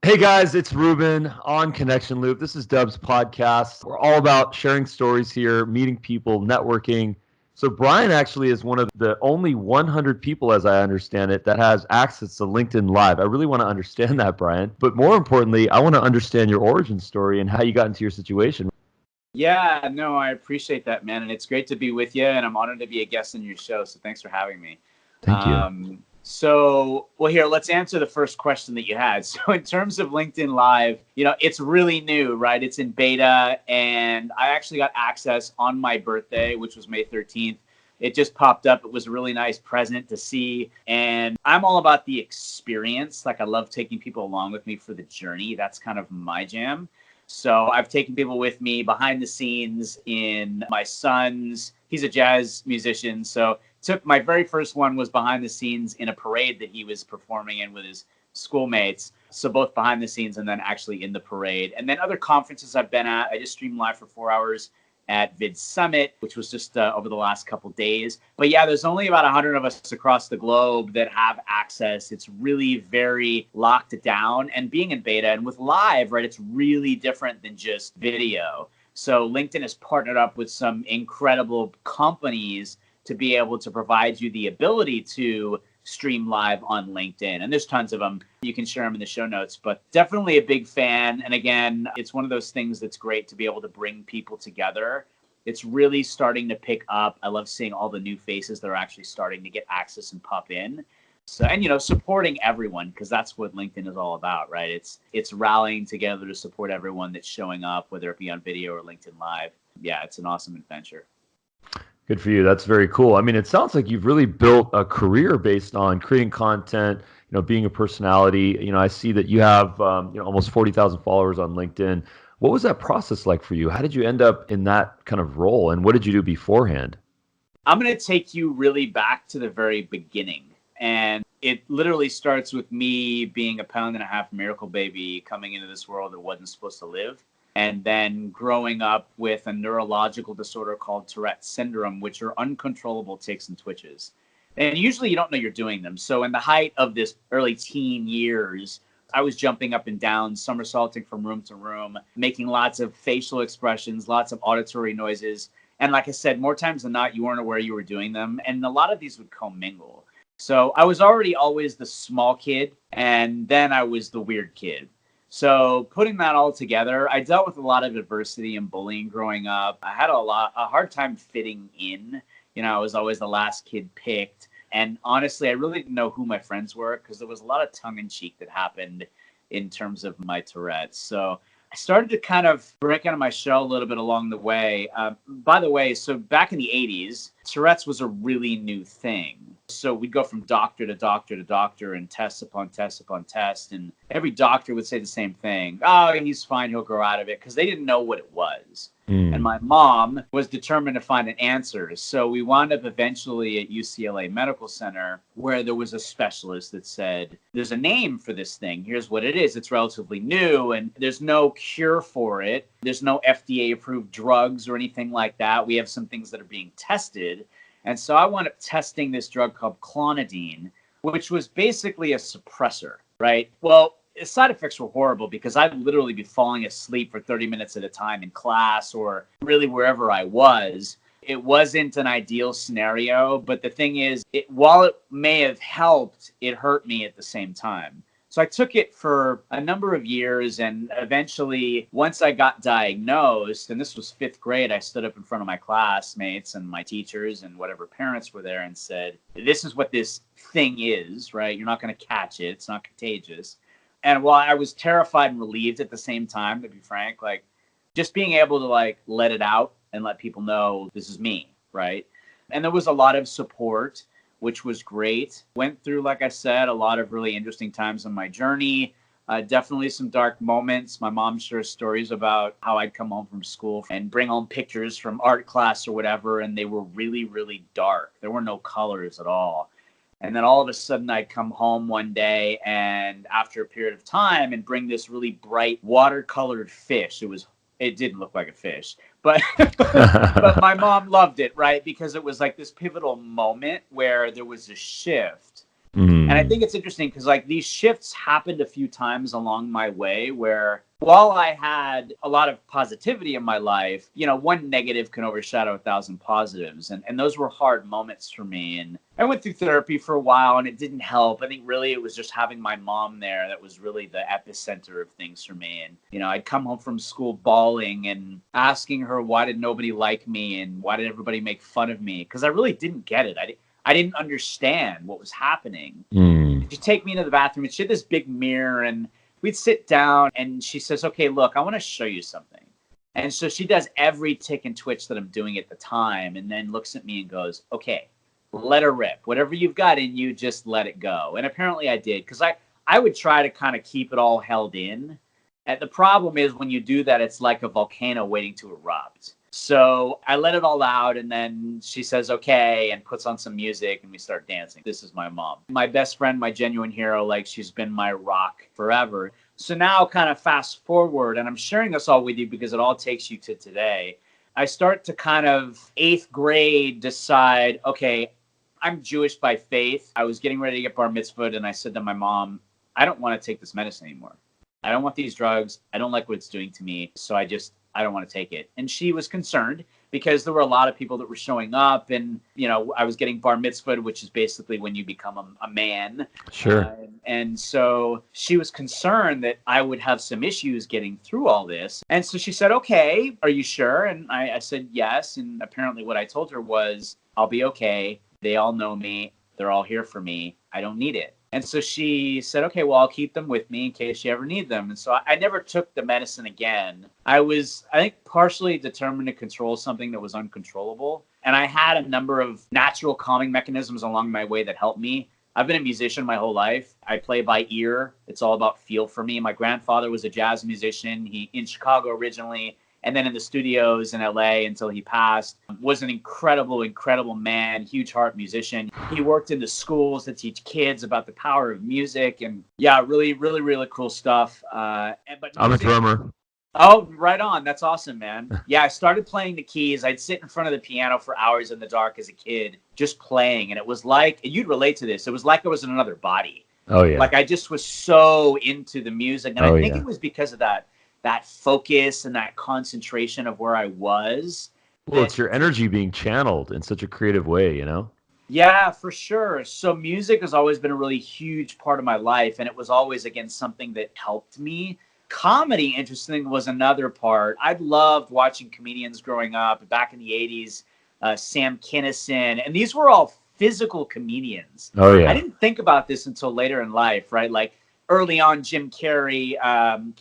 Hey guys, it's Ruben on Connection Loop. This is Dub's podcast. We're all about sharing stories here, meeting people, networking. So Brian actually is one of the only 100 people, as I understand it, that has access to LinkedIn Live. I really want to understand that, Brian. But more importantly, I want to understand your origin story and how you got into your situation. Yeah, no, I appreciate that, man. And it's great to be with you. And I'm honored to be a guest on your show. So thanks for having me. Thank you. Here, let's answer the first question that you had. So in terms of LinkedIn Live, it's really new, right? It's in beta, and I actually got access on my birthday, which was May 13th. It just popped up. It was a really nice present to see. And I'm all about the experience. Like, I love taking people along with me for the journey. That's kind of my jam. So I've taken people with me behind the scenes in my son's, he's a jazz musician. So my very first one was behind the scenes in a parade that he was performing in with his schoolmates. So both behind the scenes and then actually in the parade. And then other conferences I've been at, I just streamed live for 4 hours at Vid Summit, which was just over the last couple days. But yeah, there's only about 100 of us across the globe that have access. It's really very locked down. And being in beta and with live, right, it's really different than just video. So LinkedIn has partnered up with some incredible companies to be able to provide you the ability to stream live on LinkedIn. And there's tons of them. You can share them in the show notes, but definitely a big fan. And again, it's one of those things that's great to be able to bring people together. It's really starting to pick up. I love seeing all the new faces that are actually starting to get access and pop in. So, and supporting everyone, because that's what LinkedIn is all about, right? It's rallying together to support everyone that's showing up, whether it be on video or LinkedIn Live. Yeah, it's an awesome adventure. Good for you. That's very cool. I mean, it sounds like you've really built a career based on creating content, being a personality. I see that you have, almost 40,000 followers on LinkedIn. What was that process like for you? How did you end up in that kind of role? And what did you do beforehand? I'm going to take you really back to the very beginning. And it literally starts with me being a 1.5 pound miracle baby coming into this world that wasn't supposed to live. And then growing up with a neurological disorder called Tourette syndrome, which are uncontrollable tics and twitches. And usually you don't know you're doing them. So in the height of this early teen years, I was jumping up and down, somersaulting from room to room, making lots of facial expressions, lots of auditory noises. And like I said, more times than not, you weren't aware you were doing them. And a lot of these would commingle. So I was already always the small kid, and then I was the weird kid. So putting that all together, I dealt with a lot of adversity and bullying growing up. I had a hard time fitting in. I was always the last kid picked. And honestly, I really didn't know who my friends were because there was a lot of tongue in cheek that happened in terms of my Tourette's. So I started to kind of break out of my shell a little bit along the way. By the way, so back in the 80s, Tourette's was a really new thing. So we'd go from doctor to doctor to doctor and test upon test upon test. And every doctor would say the same thing. Oh, he's fine. He'll grow out of it, because they didn't know what it was. And my mom was determined to find an answer. So we wound up eventually at UCLA Medical Center, where there was a specialist that said, there's a name for this thing. Here's what it is. It's relatively new and there's no cure for it. There's no FDA approved drugs or anything like that. We have some things that are being tested. And so I wound up testing this drug called clonidine, which was basically a suppressor, right? Well, the side effects were horrible because I'd literally be falling asleep for 30 minutes at a time in class or really wherever I was. It wasn't an ideal scenario, but the thing is, while it may have helped, it hurt me at the same time. So I took it for a number of years, and eventually, once I got diagnosed, and this was 5th grade, I stood up in front of my classmates and my teachers and whatever parents were there and said, this is what this thing is, right? You're not going to catch it. It's not contagious. And while I was terrified and relieved at the same time, to be frank, like just being able to let it out and let people know this is me, right? And there was a lot of support, which was great. Went through, like I said, a lot of really interesting times on my journey. Definitely some dark moments. My mom shares stories about how I'd come home from school and bring home pictures from art class or whatever, and they were really, really dark. There were no colors at all. And then all of a sudden I'd come home one day and after a period of time and bring this really bright watercolored fish. It didn't look like a fish, but but my mom loved it, right? Because it was like this pivotal moment where there was a shift. And I think it's interesting because like these shifts happened a few times along my way where while I had a lot of positivity in my life, you know, one negative can overshadow 1,000 positives. And those were hard moments for me. And I went through therapy for a while and it didn't help. I think really it was just having my mom there that was really the epicenter of things for me. And, you know, I'd come home from school bawling and asking her, why did nobody like me? And why did everybody make fun of me? Because I really didn't get it. I didn't understand what was happening. She'd take me into the bathroom and she had this big mirror and we'd sit down and she says, okay, look, I want to show you something. And so she does every tick and twitch that I'm doing at the time and then looks at me and goes, okay, let her rip. Whatever you've got in you, just let it go. And apparently I did because I would try to kind of keep it all held in. And the problem is when you do that, it's like a volcano waiting to erupt. So I let it all out and then she says, okay, and puts on some music and we start dancing. This is my mom. My best friend, my genuine hero, like she's been my rock forever. So now kind of fast forward, and I'm sharing this all with you because it all takes you to today. I start to kind of 8th grade decide, okay, I'm Jewish by faith. I was getting ready to get bar mitzvahed and I said to my mom, I don't want to take this medicine anymore. I don't want these drugs. I don't like what it's doing to me. So I don't want to take it. And she was concerned because there were a lot of people that were showing up and, you know, I was getting bar mitzvahed, which is basically when you become a man. Sure. And so she was concerned that I would have some issues getting through all this. And so she said, okay, are you sure? And I said, yes. And apparently what I told her was, I'll be okay. They all know me. They're all here for me. I don't need it. And so she said, okay, well, I'll keep them with me in case you ever need them. And so I never took the medicine again. I think, partially determined to control something that was uncontrollable. And I had a number of natural calming mechanisms along my way that helped me. I've been a musician my whole life. I play by ear. It's all about feel for me. My grandfather was a jazz musician. He in Chicago originally, and then in the studios in LA until he passed. Was an incredible, incredible man, huge heart musician. He worked in the schools to teach kids about the power of music and yeah, really, really, really cool stuff. But I'm a drummer. Oh, right on. That's awesome, man. Yeah, I started playing the keys. I'd sit in front of the piano for hours in the dark as a kid, just playing. And it was like, you'd relate to this. It was like I was in another body. Oh, yeah. Like I just was so into the music. And I think it was because of that focus and that concentration of where I was. Well, it's your energy being channeled in such a creative way, you know? Yeah, for sure. So music has always been a really huge part of my life. And it was always, again, something that helped me. Comedy, interesting, was another part. I loved watching comedians growing up back in the 80s, Sam Kinison. And these were all physical comedians. Oh, yeah. I didn't think about this until later in life, right? Like, early on, Jim Carrey,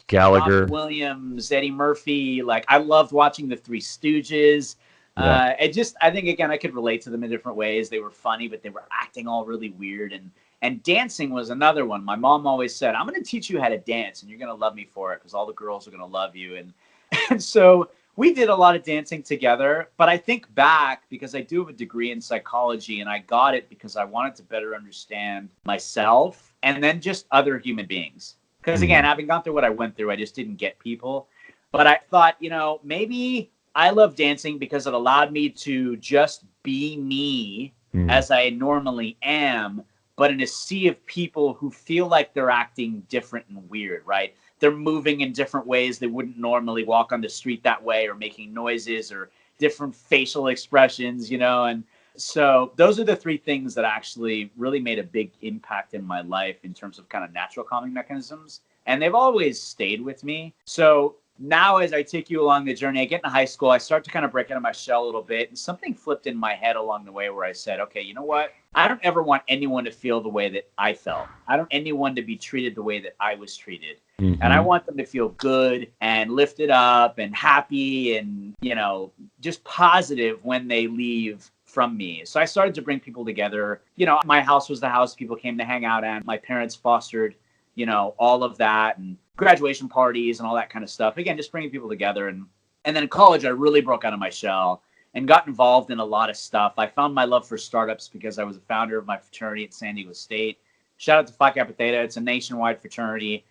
Gallagher, Robin Williams, Eddie Murphy. Like I loved watching the Three Stooges. Yeah. I think again, I could relate to them in different ways. They were funny, but they were acting all really weird. And dancing was another one. My mom always said, "I'm going to teach you how to dance, and you're going to love me for it because all the girls are going to love you." And so we did a lot of dancing together. But I think back because I do have a degree in psychology, and I got it because I wanted to better understand myself. And then just other human beings. Because again, having gone through what I went through, I just didn't get people. But I thought, you know, maybe I love dancing because it allowed me to just be me as I normally am, but in a sea of people who feel like they're acting different and weird, right? They're moving in different ways they wouldn't normally walk on the street that way, or making noises or different facial expressions, you know, and so those are the 3 things that actually really made a big impact in my life in terms of kind of natural calming mechanisms. And they've always stayed with me. So now as I take you along the journey, I get into high school, I start to kind of break out of my shell a little bit. And something flipped in my head along the way where I said, okay, you know what? I don't ever want anyone to feel the way that I felt. I don't want anyone to be treated the way that I was treated. And I want them to feel good and lifted up and happy and, you know, just positive when they leave from me. So I started to bring people together. You know, my house was the house people came to hang out at. My parents fostered, you know, all of that and graduation parties and all that kind of stuff. Again, just bringing people together. And then in college, I really broke out of my shell and got involved in a lot of stuff. I found my love for startups because I was a founder of my fraternity at San Diego State. Shout out to Phi Kappa Theta. It's a nationwide fraternity.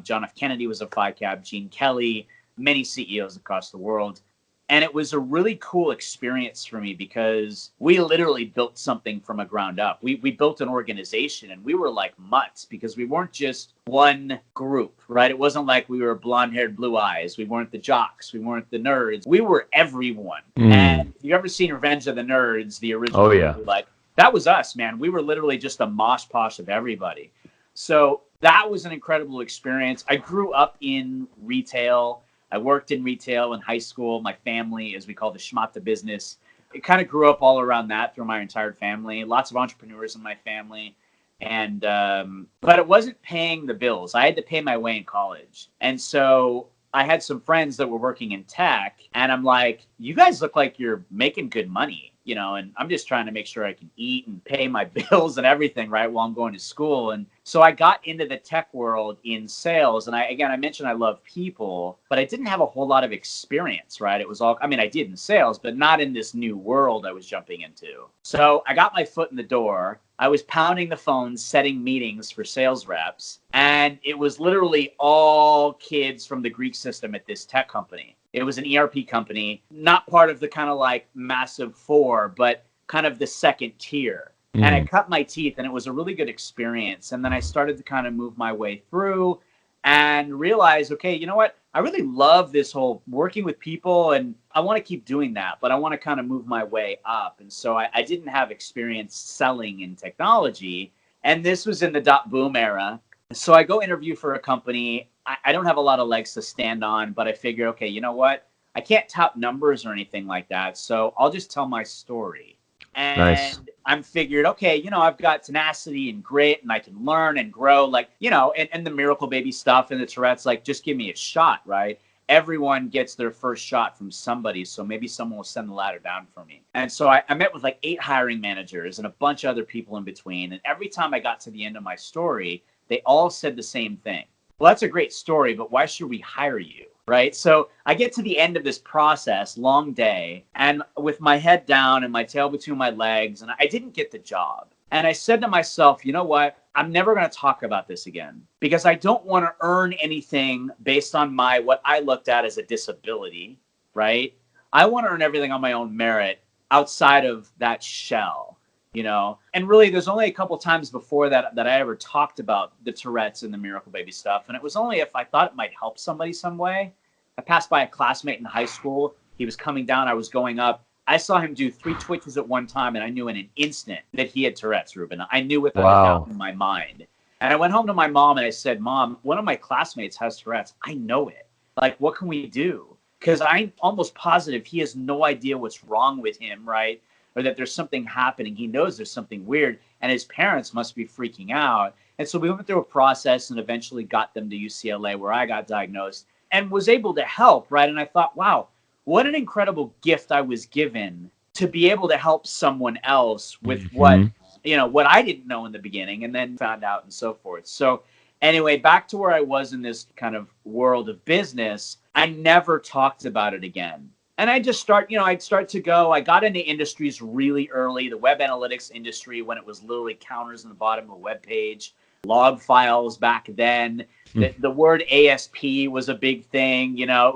John F. Kennedy was a Phi Cap, Gene Kelly, many CEOs across the world. And it was a really cool experience for me because we literally built something from a ground up. We built an organization, and we were like mutts because we weren't just one group, right? It wasn't like we were blonde-haired, blue eyes. We weren't the jocks. We weren't the nerds. We were everyone. And if you've ever seen Revenge of the Nerds, the original movie, like, that was us, man. We were literally just a mosh posh of everybody. So that was an incredible experience. I grew up in retail. I worked in retail in high school. My family, as we call the schmata business, it kind of grew up all around that through my entire family. Lots of entrepreneurs in my family. And but it wasn't paying the bills. I had to pay my way in college. And so I had some friends that were working in tech, and I'm like, you guys look like you're making good money, you know, and I'm just trying to make sure I can eat and pay my bills and everything, right, while I'm going to school. And so I got into the tech world in sales. And I mentioned I love people, but I didn't have a whole lot of experience, right? It was all, I mean, I did in sales, but not in this new world I was jumping into. So I got my foot in the door. I was pounding the phones, setting meetings for sales reps, and it was literally all kids from the Greek system at this tech company. It was an ERP company, not part of the kind of like massive four, but kind of the second tier. And I cut my teeth, and it was a really good experience. And then I started to kind of move my way through and realize, okay, you know what? I really love this whole working with people, and I want to keep doing that, but I want to kind of move my way up. And so I didn't have experience selling in technology. And this was in the .boom era. So I go interview for a company. I don't have a lot of legs to stand on, but I figure, okay, you know what? I can't tout numbers or anything like that. So I'll just tell my story. And Nice. I'm figured, okay, you know, I've got tenacity and grit, and I can learn and grow, like, you know, and the Miracle Baby stuff and the Tourette's, like, just give me a shot, right? Everyone gets their first shot from somebody, so maybe someone will send the ladder down for me. And so I met with like 8 hiring managers and a bunch of other people in between. And every time I got to the end of my story, they all said the same thing. Well, that's a great story, but why should we hire you? Right? So I get to the end of this process, long day, and with my head down and my tail between my legs, and I didn't get the job. And I said to myself, you know what? I'm never going to talk about this again because I don't want to earn anything based on what I looked at as a disability, right? I want to earn everything on my own merit outside of that shell. You know, and really, there's only a couple times before that I ever talked about the Tourette's and the Miracle Baby stuff. And it was only if I thought it might help somebody some way. I passed by a classmate in high school. He was coming down. I was going up. I saw him do 3 twitches at one time, and I knew in an instant that he had Tourette's, Ruben. I knew without a doubt in my mind. And I went home to my mom, and I said, Mom, one of my classmates has Tourette's. I know it. Like, what can we do? Because I'm almost positive he has no idea what's wrong with him, right? Or that there's something happening. He knows there's something weird, and his parents must be freaking out. And so we went through a process and eventually got them to UCLA, where I got diagnosed and was able to help, right? And I thought, wow, what an incredible gift I was given to be able to help someone else with what I didn't know in the beginning and then found out and so forth. So anyway, back to where I was in this kind of world of business, I never talked about it again. And I'd start to go. I got into industries really early, the web analytics industry, when it was literally counters in the bottom of a web page, log files back then. The word ASP was a big thing. You know,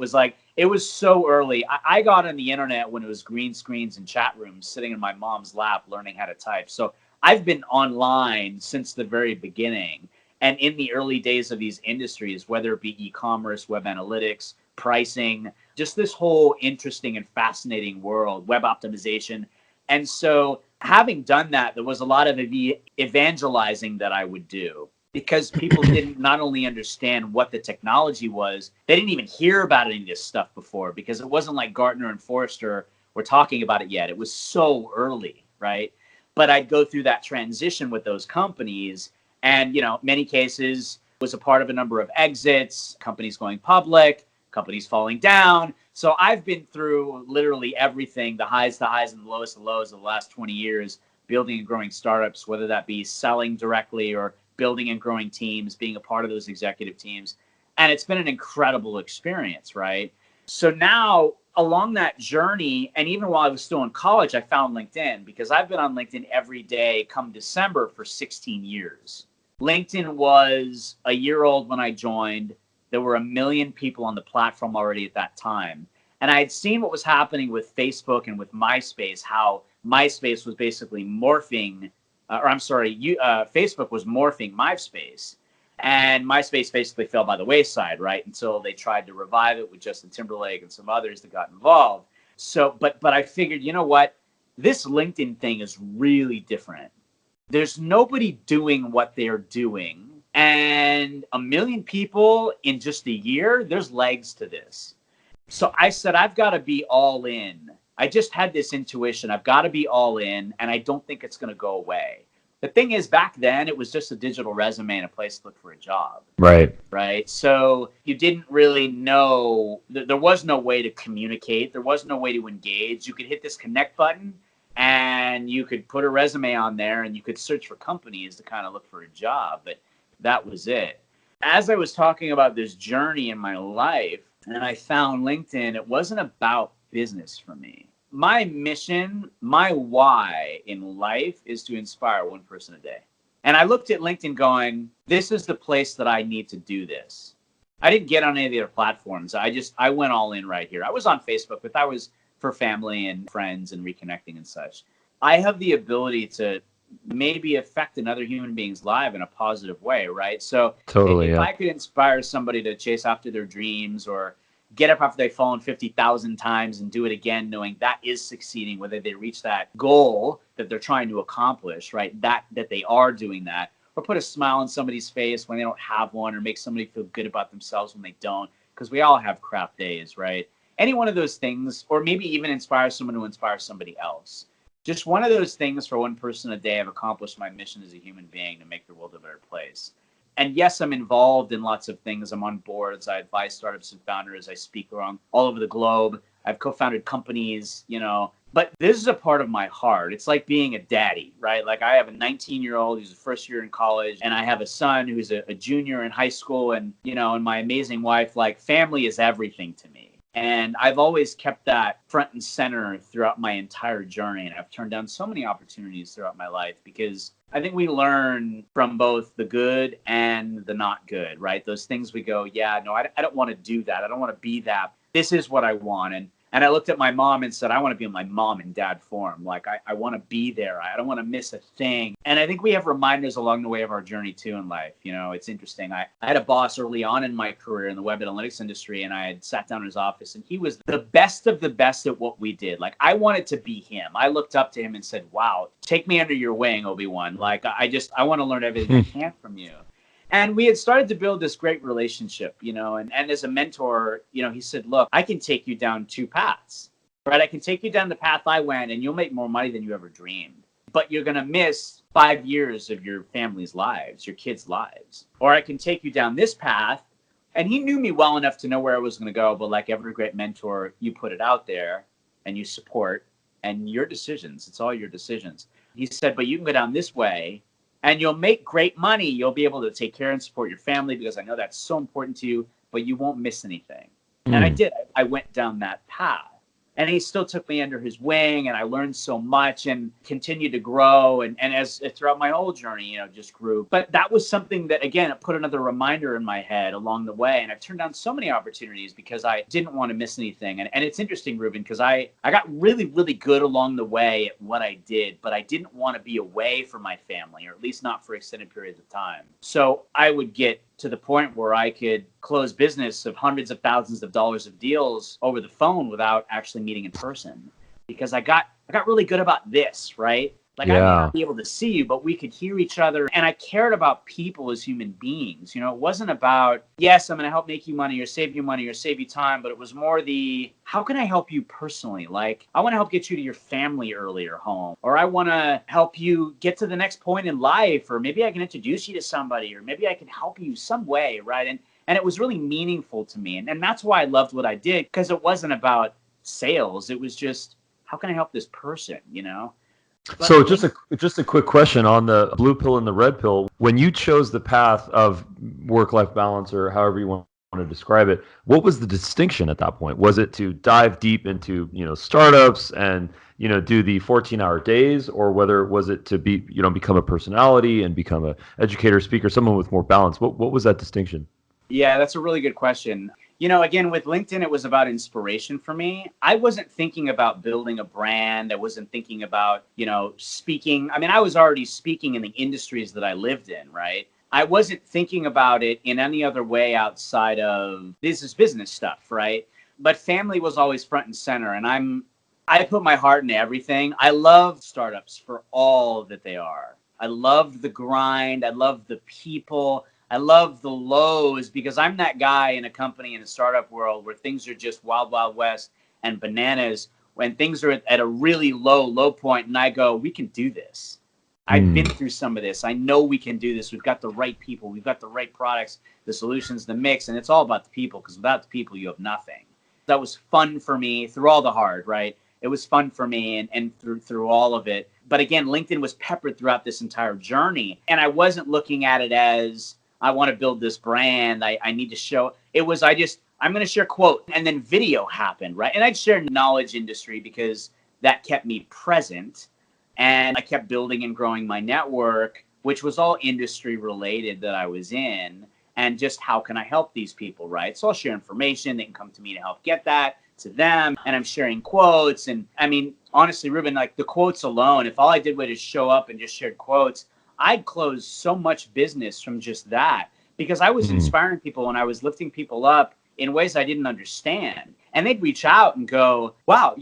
it was so early. I got on the internet when it was green screens and chat rooms, sitting in my mom's lap learning how to type. So I've been online since the very beginning. And in the early days of these industries, whether it be e-commerce, web analytics, pricing, just this whole interesting and fascinating world, web optimization. And so having done that, there was a lot of evangelizing that I would do because people didn't not only understand what the technology was, they didn't even hear about any of this stuff before because it wasn't like Gartner and Forrester were talking about it yet. It was so early, right? But I'd go through that transition with those companies and, you know, many cases was a part of a number of exits, companies going public, companies falling down. So I've been through literally everything, the highs and the lows of the last 20 years, building and growing startups, whether that be selling directly or building and growing teams, being a part of those executive teams. And it's been an incredible experience, right? So now along that journey, and even while I was still in college, I found LinkedIn because I've been on LinkedIn every day come December for 16 years. LinkedIn was a year old when I joined. There were 1 million people on the platform already at that time. And I had seen what was happening with Facebook and with MySpace, how MySpace was basically morphing, Facebook was morphing MySpace. And MySpace basically fell by the wayside, right? Until they tried to revive it with Justin Timberlake and some others that got involved. So, but I figured, you know what? This LinkedIn thing is really different. There's nobody doing what they're doing. And 1 million people in just a year, there's legs to this. So I said, I've got to be all in. I just had this intuition. I've got to be all in, and I don't think it's going to go away. The thing is, back then, it was just a digital resume and a place to look for a job. Right. Right. So you didn't really know, there was no way to communicate. There was no way to engage. You could hit this connect button and you could put a resume on there and you could search for companies to kind of look for a job. But that was it. As I was talking about this journey in my life and I found LinkedIn, it wasn't about business for me. My mission, my why in life is to inspire one person a day. And I looked at LinkedIn going, this is the place that I need to do this. I didn't get on any of the other platforms. I went all in right here. I was on Facebook, but that was for family and friends and reconnecting and such. I have the ability to maybe affect another human being's life in a positive way, right? So Totally, if yeah. I could inspire somebody to chase after their dreams or get up after they've fallen 50,000 times and do it again, knowing that is succeeding, whether they reach that goal that they're trying to accomplish, right? That they are doing that, or put a smile on somebody's face when they don't have one, or make somebody feel good about themselves when they don't, because we all have crap days, right? Any one of those things, or maybe even inspire someone to inspire somebody else. Just one of those things for one person a day, I've accomplished my mission as a human being to make the world a better place. And yes, I'm involved in lots of things. I'm on boards. I advise startups and founders. I speak around all over the globe. I've co-founded companies, but this is a part of my heart. It's like being a daddy, right? Like I have a 19-year-old who's the first year in college, and I have a son who's a junior in high school, and, and my amazing wife. Like, family is everything to me. And I've always kept that front and center throughout my entire journey. And I've turned down so many opportunities throughout my life because I think we learn from both the good and the not good, right? Those things we go, yeah, no, I don't want to do that. I don't want to be that. This is what I want. And I looked at my mom and said, I want to be in my mom and dad form. Like, I want to be there. I don't want to miss a thing. And I think we have reminders along the way of our journey, too, in life. It's interesting. I had a boss early on in my career in the web analytics industry, and I had sat down in his office, and he was the best of the best at what we did. Like, I wanted to be him. I looked up to him and said, wow, take me under your wing, Obi-Wan. Like, I want to learn everything I can from you. And we had started to build this great relationship, and as a mentor, he said, look, I can take you down 2 paths, right? I can take you down the path I went, and you'll make more money than you ever dreamed. But you're going to miss 5 years of your family's lives, your kids' lives. Or I can take you down this path. And he knew me well enough to know where I was going to go. But like every great mentor, you put it out there and you support, and your decisions, it's all your decisions. He said, but you can go down this way, and you'll make great money. You'll be able to take care and support your family because I know that's so important to you, but you won't miss anything. And I did. I went down that path. And he still took me under his wing, and I learned so much and continued to grow. And as throughout my whole journey, just grew. But that was something that, again, it put another reminder in my head along the way. And I've turned down so many opportunities because I didn't want to miss anything. And it's interesting, Ruben, because I got really, really good along the way at what I did, but I didn't want to be away from my family, or at least not for extended periods of time. So I would get to the point where I could close business of hundreds of thousands of dollars of deals over the phone without actually meeting in person, because I got really good about this, right? Like, I may not be able to see you, but we could hear each other. And I cared about people as human beings. It wasn't about, yes, I'm going to help make you money or save you time. But it was more how can I help you personally? Like, I want to help get you to your family earlier home, or I want to help you get to the next point in life, or maybe I can introduce you to somebody, or maybe I can help you some way, right? And it was really meaningful to me. And that's why I loved what I did, because it wasn't about sales. It was just, how can I help this person, But so just a quick question on the blue pill and the red pill. When you chose the path of work-life balance, or however you want to describe it, what was the distinction at that point? Was it to dive deep into, startups and, do the 14-hour days, or was it to become a personality and become an educator, speaker, someone with more balance? What was that distinction? Yeah, that's a really good question. Again, with LinkedIn, it was about inspiration for me. I wasn't thinking about building a brand. I wasn't thinking about, speaking. I mean, I was already speaking in the industries that I lived in, right? I wasn't thinking about it in any other way outside of this is business stuff, right? But family was always front and center. And I put my heart into everything. I love startups for all that they are. I love the grind. I love the people. I love the lows because I'm that guy in a company in a startup world where things are just wild, wild west and bananas when things are at a really low point. And I go, we can do this. I've been through some of this. I know we can do this. We've got the right people. We've got the right products, the solutions, the mix. And it's all about the people because without the people, you have nothing. That was fun for me through all the hard, right? It was fun for me and through all of it. But again, LinkedIn was peppered throughout this entire journey. And I wasn't looking at it as I want to build this brand. I need to show. It was I'm going to share quote. And then video happened, right? And I'd share knowledge industry because that kept me present. And I kept building and growing my network, which was all industry related that I was in. And just how can I help these people, right? So I'll share information. They can come to me to help get that to them. And I'm sharing quotes. And I mean, honestly, Ruben, like the quotes alone, if all I did was just show up and just shared quotes, I'd close so much business from just that because I was inspiring people and I was lifting people up in ways I didn't understand. And they'd reach out and go, wow,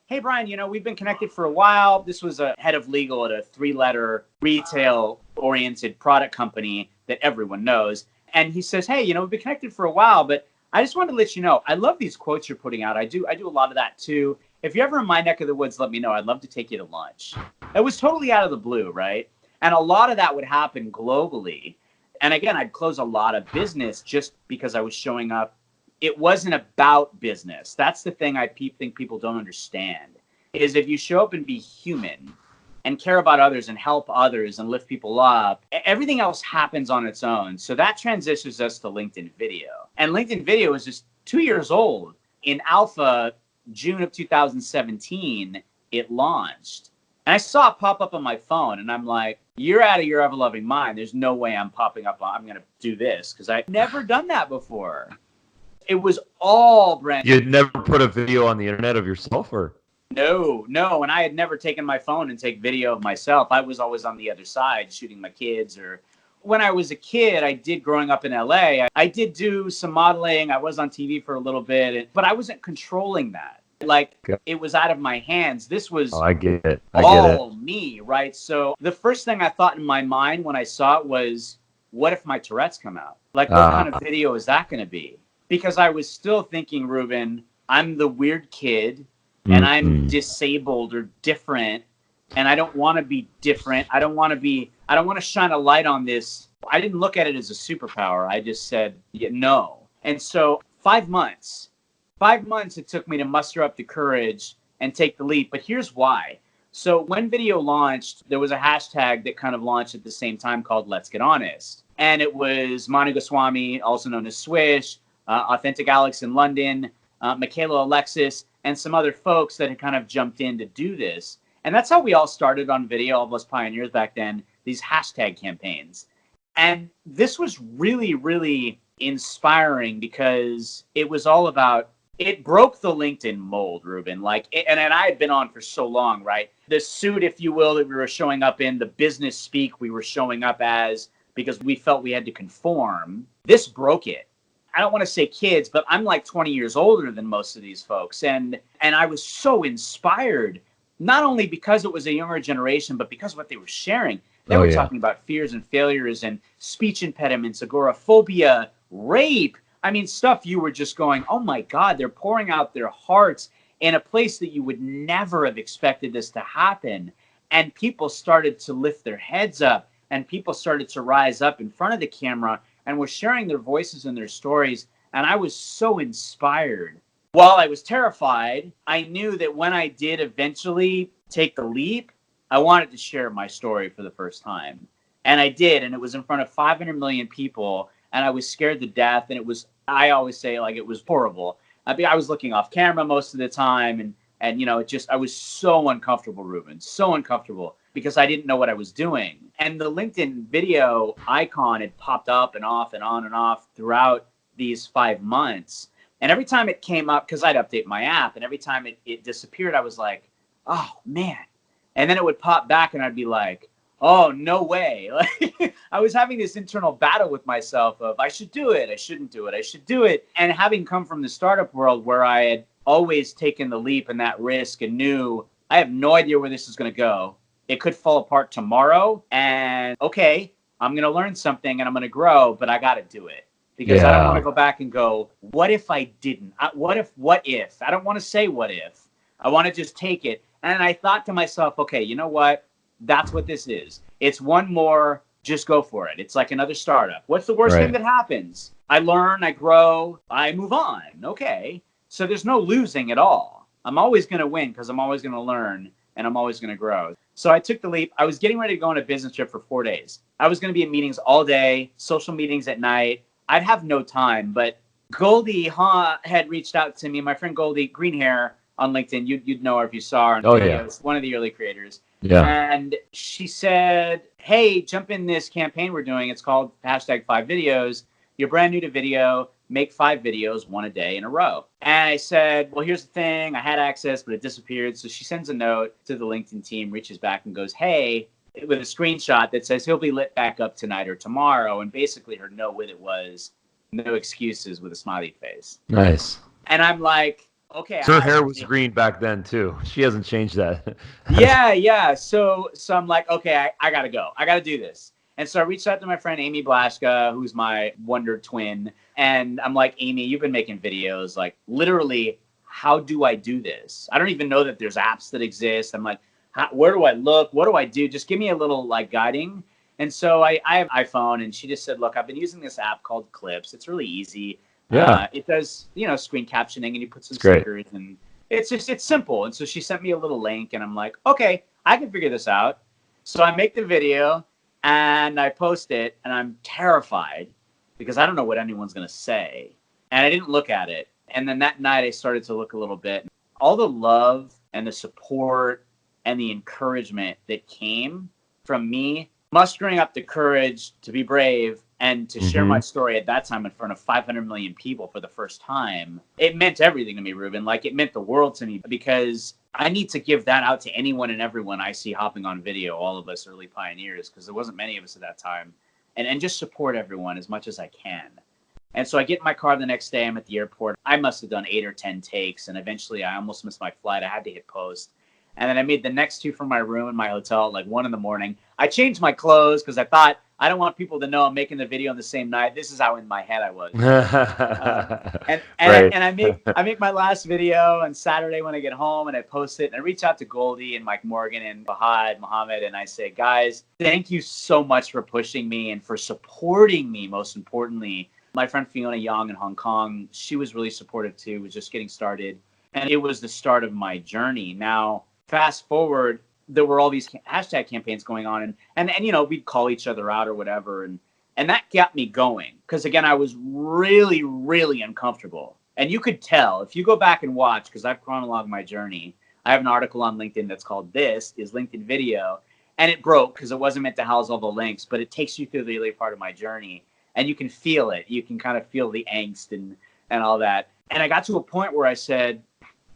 hey, Brian, we've been connected for a while. This was a head of legal at a 3-letter retail-oriented product company that everyone knows. And he says, hey, we've been connected for a while, but I just wanted to let you know, I love these quotes you're putting out. I do a lot of that too. If you're ever in my neck of the woods, let me know. I'd love to take you to lunch. It was totally out of the blue, right? And a lot of that would happen globally. And again, I'd close a lot of business just because I was showing up. It wasn't about business. That's the thing I think people don't understand is if you show up and be human and care about others and help others and lift people up, everything else happens on its own. So that transitions us to LinkedIn Video. And LinkedIn Video is just 2 years old. In alpha, June of 2017, it launched. And I saw it pop up on my phone and I'm like, you're out of your ever-loving mind. There's no way I'm popping up. I'm going to do this because I've never done that before. It was all brand new. You'd never put a video on the internet of yourself or? No. And I had never taken my phone and take video of myself. I was always on the other side shooting my kids. Or when I was a kid, I did growing up in LA. I did do some modeling. I was on TV for a little bit, but I wasn't controlling that. Like it was out of my hands. This was I get it. all me, right? So the first thing I thought in my mind when I saw it was, what if my Tourette's come out? Like what kind of video is that going to be? Because I was still thinking, Ruben, I'm the weird kid and I'm disabled or different. And I don't want to be different. I don't want to shine a light on this. I didn't look at it as a superpower. I just said, no. And so 5 months it took me to muster up the courage and take the leap. But here's why. So when video launched, there was a hashtag that kind of launched at the same time called Let's Get Honest. And it was Manu Goswami, also known as Swish, Authentic Alex in London, Michaela Alexis, and some other folks that had kind of jumped in to do this. And that's how we all started on video, all of us pioneers back then, these hashtag campaigns. And this was really, really inspiring because it was all about, it broke the LinkedIn mold, Ruben. And I had been on for so long, right? The suit, if you will, that we were showing up in, the business speak we were showing up as, because we felt we had to conform. This broke it. I don't want to say kids, but I'm like 20 years older than most of these folks. And I was so inspired, not only because it was a younger generation, but because of what they were sharing. They were talking about fears and failures and speech impediments, agoraphobia, rape. I mean, stuff you were just going, oh my God, they're pouring out their hearts in a place that you would never have expected this to happen. And people started to lift their heads up and people started to rise up in front of the camera and were sharing their voices and their stories. And I was so inspired. While I was terrified, I knew that when I did eventually take the leap, I wanted to share my story for the first time. And I did. And it was in front of 500 million people. And I was scared to death. And it was, I always say, like, it was horrible. I was looking off camera most of the time. And I was so uncomfortable, Ruben, so uncomfortable because I didn't know what I was doing. And the LinkedIn video icon had popped up and off and on and off throughout these 5 months. And every time it came up, because I'd update my app, and every time it disappeared, I was like, oh, man. And then it would pop back, and I'd be like, oh, no way. Like, I was having this internal battle with myself of, I should do it, I shouldn't do it, I should do it. And having come from the startup world where I had always taken the leap and that risk and knew I have no idea where this is going to go. It could fall apart tomorrow. And okay, I'm going to learn something and I'm going to grow, but I got to do it. Because I don't want to go back and go, what if I didn't? What if? I don't want to say what if. I want to just take it. And I thought to myself, okay, you know what? That's what this is. It's one more, just go for it. It's like another startup. What's the worst thing that happens? I learn, I grow, I move on. Okay. So there's no losing at all. I'm always going to win because I'm always going to learn and I'm always going to grow. So I took the leap. I was getting ready to go on a business trip for 4 days. I was going to be in meetings all day, social meetings at night. I'd have no time, but Goldie had reached out to me. My friend Goldie, green hair on LinkedIn. You'd know her if you saw her on videos. One of the early creators. Yeah. And she said, hey, jump in this campaign we're doing. It's called #5videos. You're brand new to video. Make 5 videos, 1 a day in a row. And I said, well, here's the thing. I had access, but it disappeared. So she sends a note to the LinkedIn team, reaches back and goes, hey, with a screenshot that says he'll be lit back up tonight or tomorrow. And basically her note with it was no excuses with a smiley face. Nice. And I'm like, okay. So her hair was green back then too. She hasn't changed that. Yeah. So I'm like, okay, I got to go. I got to do this. And so I reached out to my friend Amy Blaschka, who's my wonder twin. And I'm like, Amy, you've been making videos. Like, literally, how do I do this? I don't even know that there's apps that exist. I'm like, where do I look? What do I do? Just give me a little like guiding. And so I have an iPhone, and she just said, look, I've been using this app called Clips. It's really easy. Yeah. It does, screen captioning, and you put some stickers, and it's simple. And so she sent me a little link, and I'm like, okay, I can figure this out. So I make the video, and I post it, and I'm terrified because I don't know what anyone's going to say. And I didn't look at it. And then that night I started to look a little bit. All the love and the support and the encouragement that came from me mustering up the courage to be brave and to share my story at that time in front of 500 million people for the first time, it meant everything to me, Ruben. Like, it meant the world to me, because I need to give that out to anyone and everyone I see hopping on video, all of us early pioneers, because there wasn't many of us at that time, and just support everyone as much as I can. And so I get in my car the next day. I'm at the airport. I must have done 8 or 10 takes, and eventually I almost missed my flight. I had to hit post. And then I made the next 2 from my room in my hotel at like 1 a.m. I changed my clothes because I thought, I don't want people to know I'm making the video on the same night. This is how in my head I was. I make my last video on Saturday when I get home, and I post it. And I reach out to Goldie and Mike Morgan and Fahad Mohammed, and I say, guys, thank you so much for pushing me and for supporting me, most importantly. My friend Fiona Young in Hong Kong, she was really supportive too, was just getting started. And it was the start of my journey. Now, fast forward, there were all these hashtag campaigns going on, and we'd call each other out or whatever. And that got me going. Because again, I was really, really uncomfortable. And you could tell if you go back and watch, because I've chronologued my journey. I have an article on LinkedIn that's called This is LinkedIn Video. And it broke because it wasn't meant to house all the links, but it takes you through the early part of my journey. And you can feel it. You can kind of feel the angst and all that. And I got to a point where I said,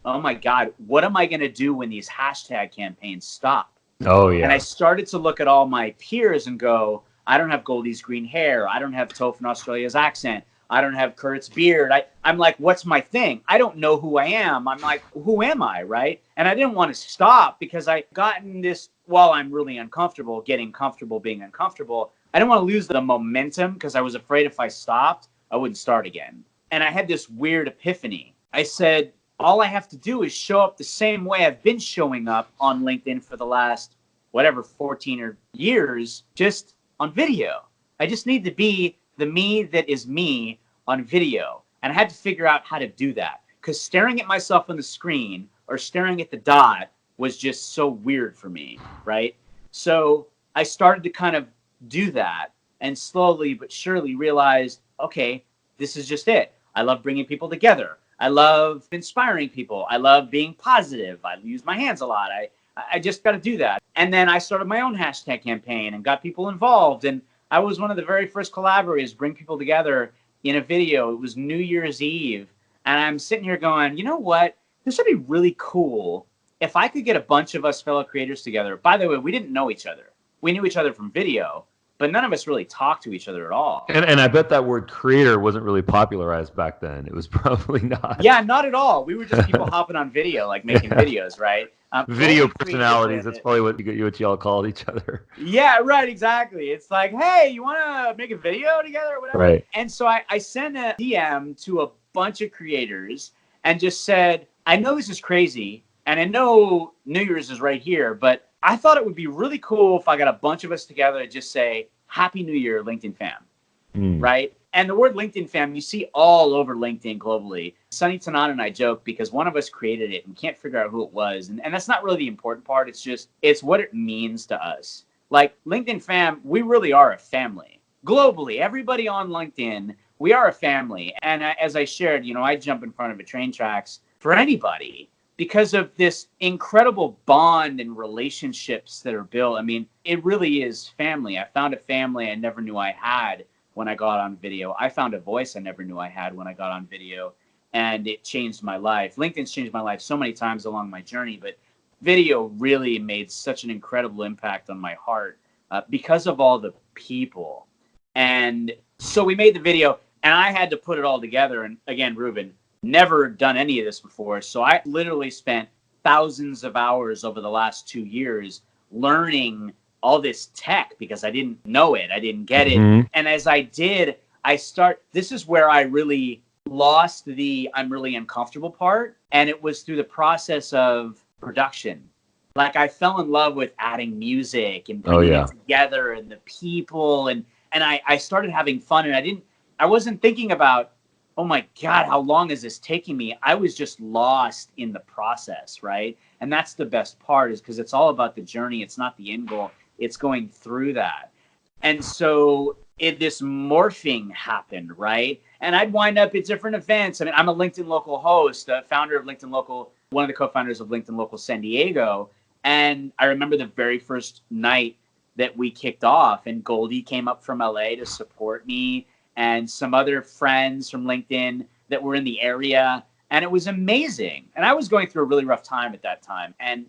oh my God, what am I going to do when these hashtag campaigns stop? Oh, yeah. And I started to look at all my peers and go, I don't have Goldie's green hair. I don't have Toph in Australia's accent. I don't have Kurt's beard. I'm like, what's my thing? I don't know who I am. I'm like, who am I, right? And I didn't want to stop because I gotten this, while I'm really uncomfortable, getting comfortable being uncomfortable, I didn't want to lose the momentum because I was afraid if I stopped, I wouldn't start again. And I had this weird epiphany. I said, all I have to do is show up the same way I've been showing up on LinkedIn for the last, 14 years, just on video. I just need to be the me that is me on video. And I had to figure out how to do that, because staring at myself on the screen or staring at the dot was just so weird for me, right? So I started to kind of do that, and slowly but surely realized, okay, this is just it. I love bringing people together. I love inspiring people. I love being positive. I use my hands a lot. I just got to do that. And then I started my own hashtag campaign and got people involved. And I was one of the very first collaborators, bring people together in a video. It was New Year's Eve. And I'm sitting here going, you know what? This would be really cool if I could get a bunch of us fellow creators together. By the way, we didn't know each other. We knew each other from video, but none of us really talked to each other at all. And I bet that word creator wasn't really popularized back then. It was probably not. Yeah, not at all. We were just people hopping on video, like making videos, right? Video personalities. That's probably what y'all called each other. Yeah, right, exactly. It's like, hey, you want to make a video together or whatever? Right. And so I sent a DM to a bunch of creators and just said, I know this is crazy, and I know New Year's is right here, but I thought it would be really cool if I got a bunch of us together and just say, Happy New Year, LinkedIn fam, right? And the word LinkedIn fam, you see all over LinkedIn globally. Sunny Tanana and I joke because one of us created it and can't figure out who it was. And that's not really the important part. It's what it means to us. Like LinkedIn fam, we really are a family. Globally, everybody on LinkedIn, we are a family. And as I shared, I jump in front of a train tracks for anybody because of this incredible bond and relationships that are built. I mean, it really is family. I found a family I never knew I had when I got on video. I found a voice I never knew I had when I got on video, and it changed my life. LinkedIn's changed my life so many times along my journey, but video really made such an incredible impact on my heart because of all the people. And so we made the video, and I had to put it all together. And again, Ruben, never done any of this before. So I literally spent thousands of hours over the last 2 years learning all this tech because I didn't know it. I didn't get it. And as I did, this is where I really lost the I'm really uncomfortable part. And it was through the process of production. Like I fell in love with adding music and putting it together and the people. And I started having fun, and I wasn't thinking about, oh my God, how long is this taking me? I was just lost in the process, right? And that's the best part, is because it's all about the journey. It's not the end goal. It's going through that. And so this morphing happened, right? And I'd wind up at different events. I mean, I'm a LinkedIn Local host, founder of LinkedIn Local, one of the co-founders of LinkedIn Local San Diego. And I remember the very first night that we kicked off, and Goldie came up from LA to support me, and some other friends from LinkedIn that were in the area. And it was amazing. And I was going through a really rough time at that time. And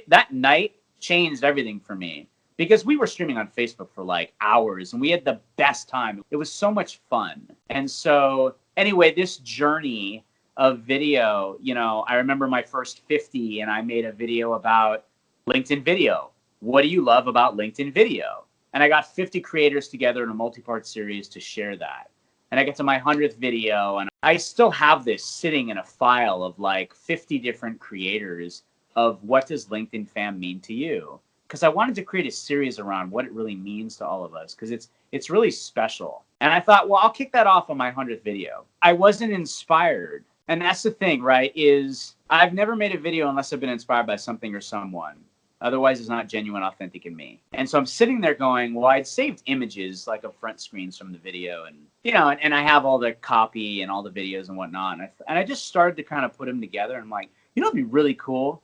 that night changed everything for me, because we were streaming on Facebook for like hours, and we had the best time. It was so much fun. And so anyway, this journey of video, I remember my first 50, and I made a video about LinkedIn video. What do you love about LinkedIn video? And I got 50 creators together in a multi-part series to share that. And I get to my 100th video, and I still have this sitting in a file of like 50 different creators of what does LinkedIn fam mean to you? Because I wanted to create a series around what it really means to all of us, because it's really special. And I thought, well, I'll kick that off on my 100th video. I wasn't inspired. And that's the thing, right, is I've never made a video unless I've been inspired by something or someone. Otherwise, it's not genuine, authentic in me. And so I'm sitting there going, well, I'd saved images, like of front screens from the video. And, and I have all the copy and all the videos and whatnot. And I just started to kind of put them together. And I'm like, it'd be really cool,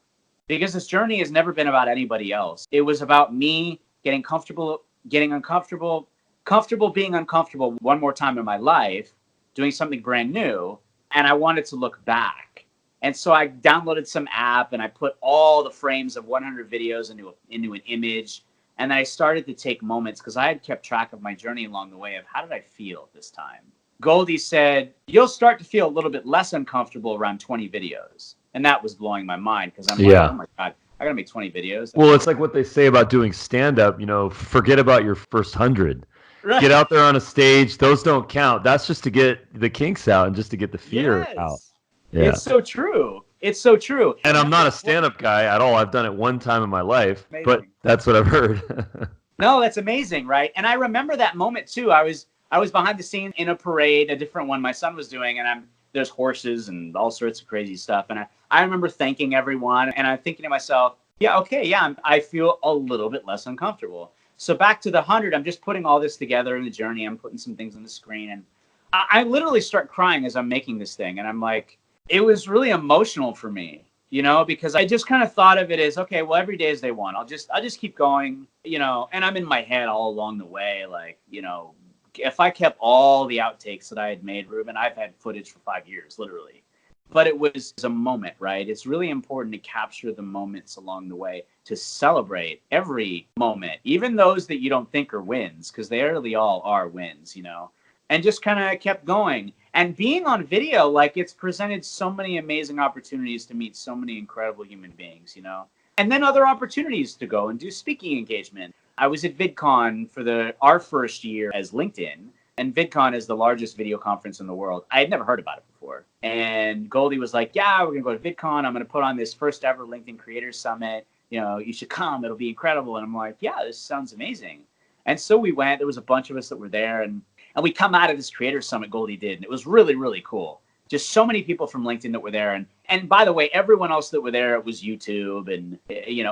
because this journey has never been about anybody else. It was about me getting comfortable, getting uncomfortable, comfortable being uncomfortable one more time in my life, doing something brand new. And I wanted to look back. And so I downloaded some app, and I put all the frames of 100 videos into an image. And I started to take moments, because I had kept track of my journey along the way of how did I feel this time. Goldie said, you'll start to feel a little bit less uncomfortable around 20 videos. And that was blowing my mind, because I'm like, oh my God, I got to make 20 videos. Well, it's like what they say about doing stand-up, forget about your first 100. Right. Get out there on a stage. Those don't count. That's just to get the kinks out and just to get the fear out. Yeah. It's so true. It's so true. And I'm not a stand-up guy at all. I've done it one time in my life, but that's what I've heard. No, that's amazing, right? And I remember that moment too. I was behind the scenes in a parade, a different one my son was doing, and there's horses and all sorts of crazy stuff. And I remember thanking everyone, and I'm thinking to myself, I feel a little bit less uncomfortable. So back to the 100, I'm just putting all this together in the journey. I'm putting some things on the screen, and I literally start crying as I'm making this thing. And I'm like, it was really emotional for me, because I just kind of thought of it as, okay, well, every day is day one. I'll just keep going, and I'm in my head all along the way. Like, if I kept all the outtakes that I had made, Ruben, I've had footage for 5 years, literally. but it was a moment, right? It's really important to capture the moments along the way, to celebrate every moment, even those that you don't think are wins, because they really all are wins, and just kind of kept going. And being on video, like, it's presented so many amazing opportunities to meet so many incredible human beings, and then other opportunities to go and do speaking engagement. I was at VidCon for our first year as LinkedIn, and VidCon is the largest video conference in the world. I had never heard about it before. And Goldie was like, yeah, we're going to go to VidCon. I'm going to put on this first ever LinkedIn Creators Summit. You should come. It'll be incredible. And I'm like, yeah, this sounds amazing. And so we went. There was a bunch of us that were there. And we come out of this Creators Summit, Goldie did. And it was really, really cool. Just so many people from LinkedIn that were there. And by the way, everyone else that were there, it was YouTube and,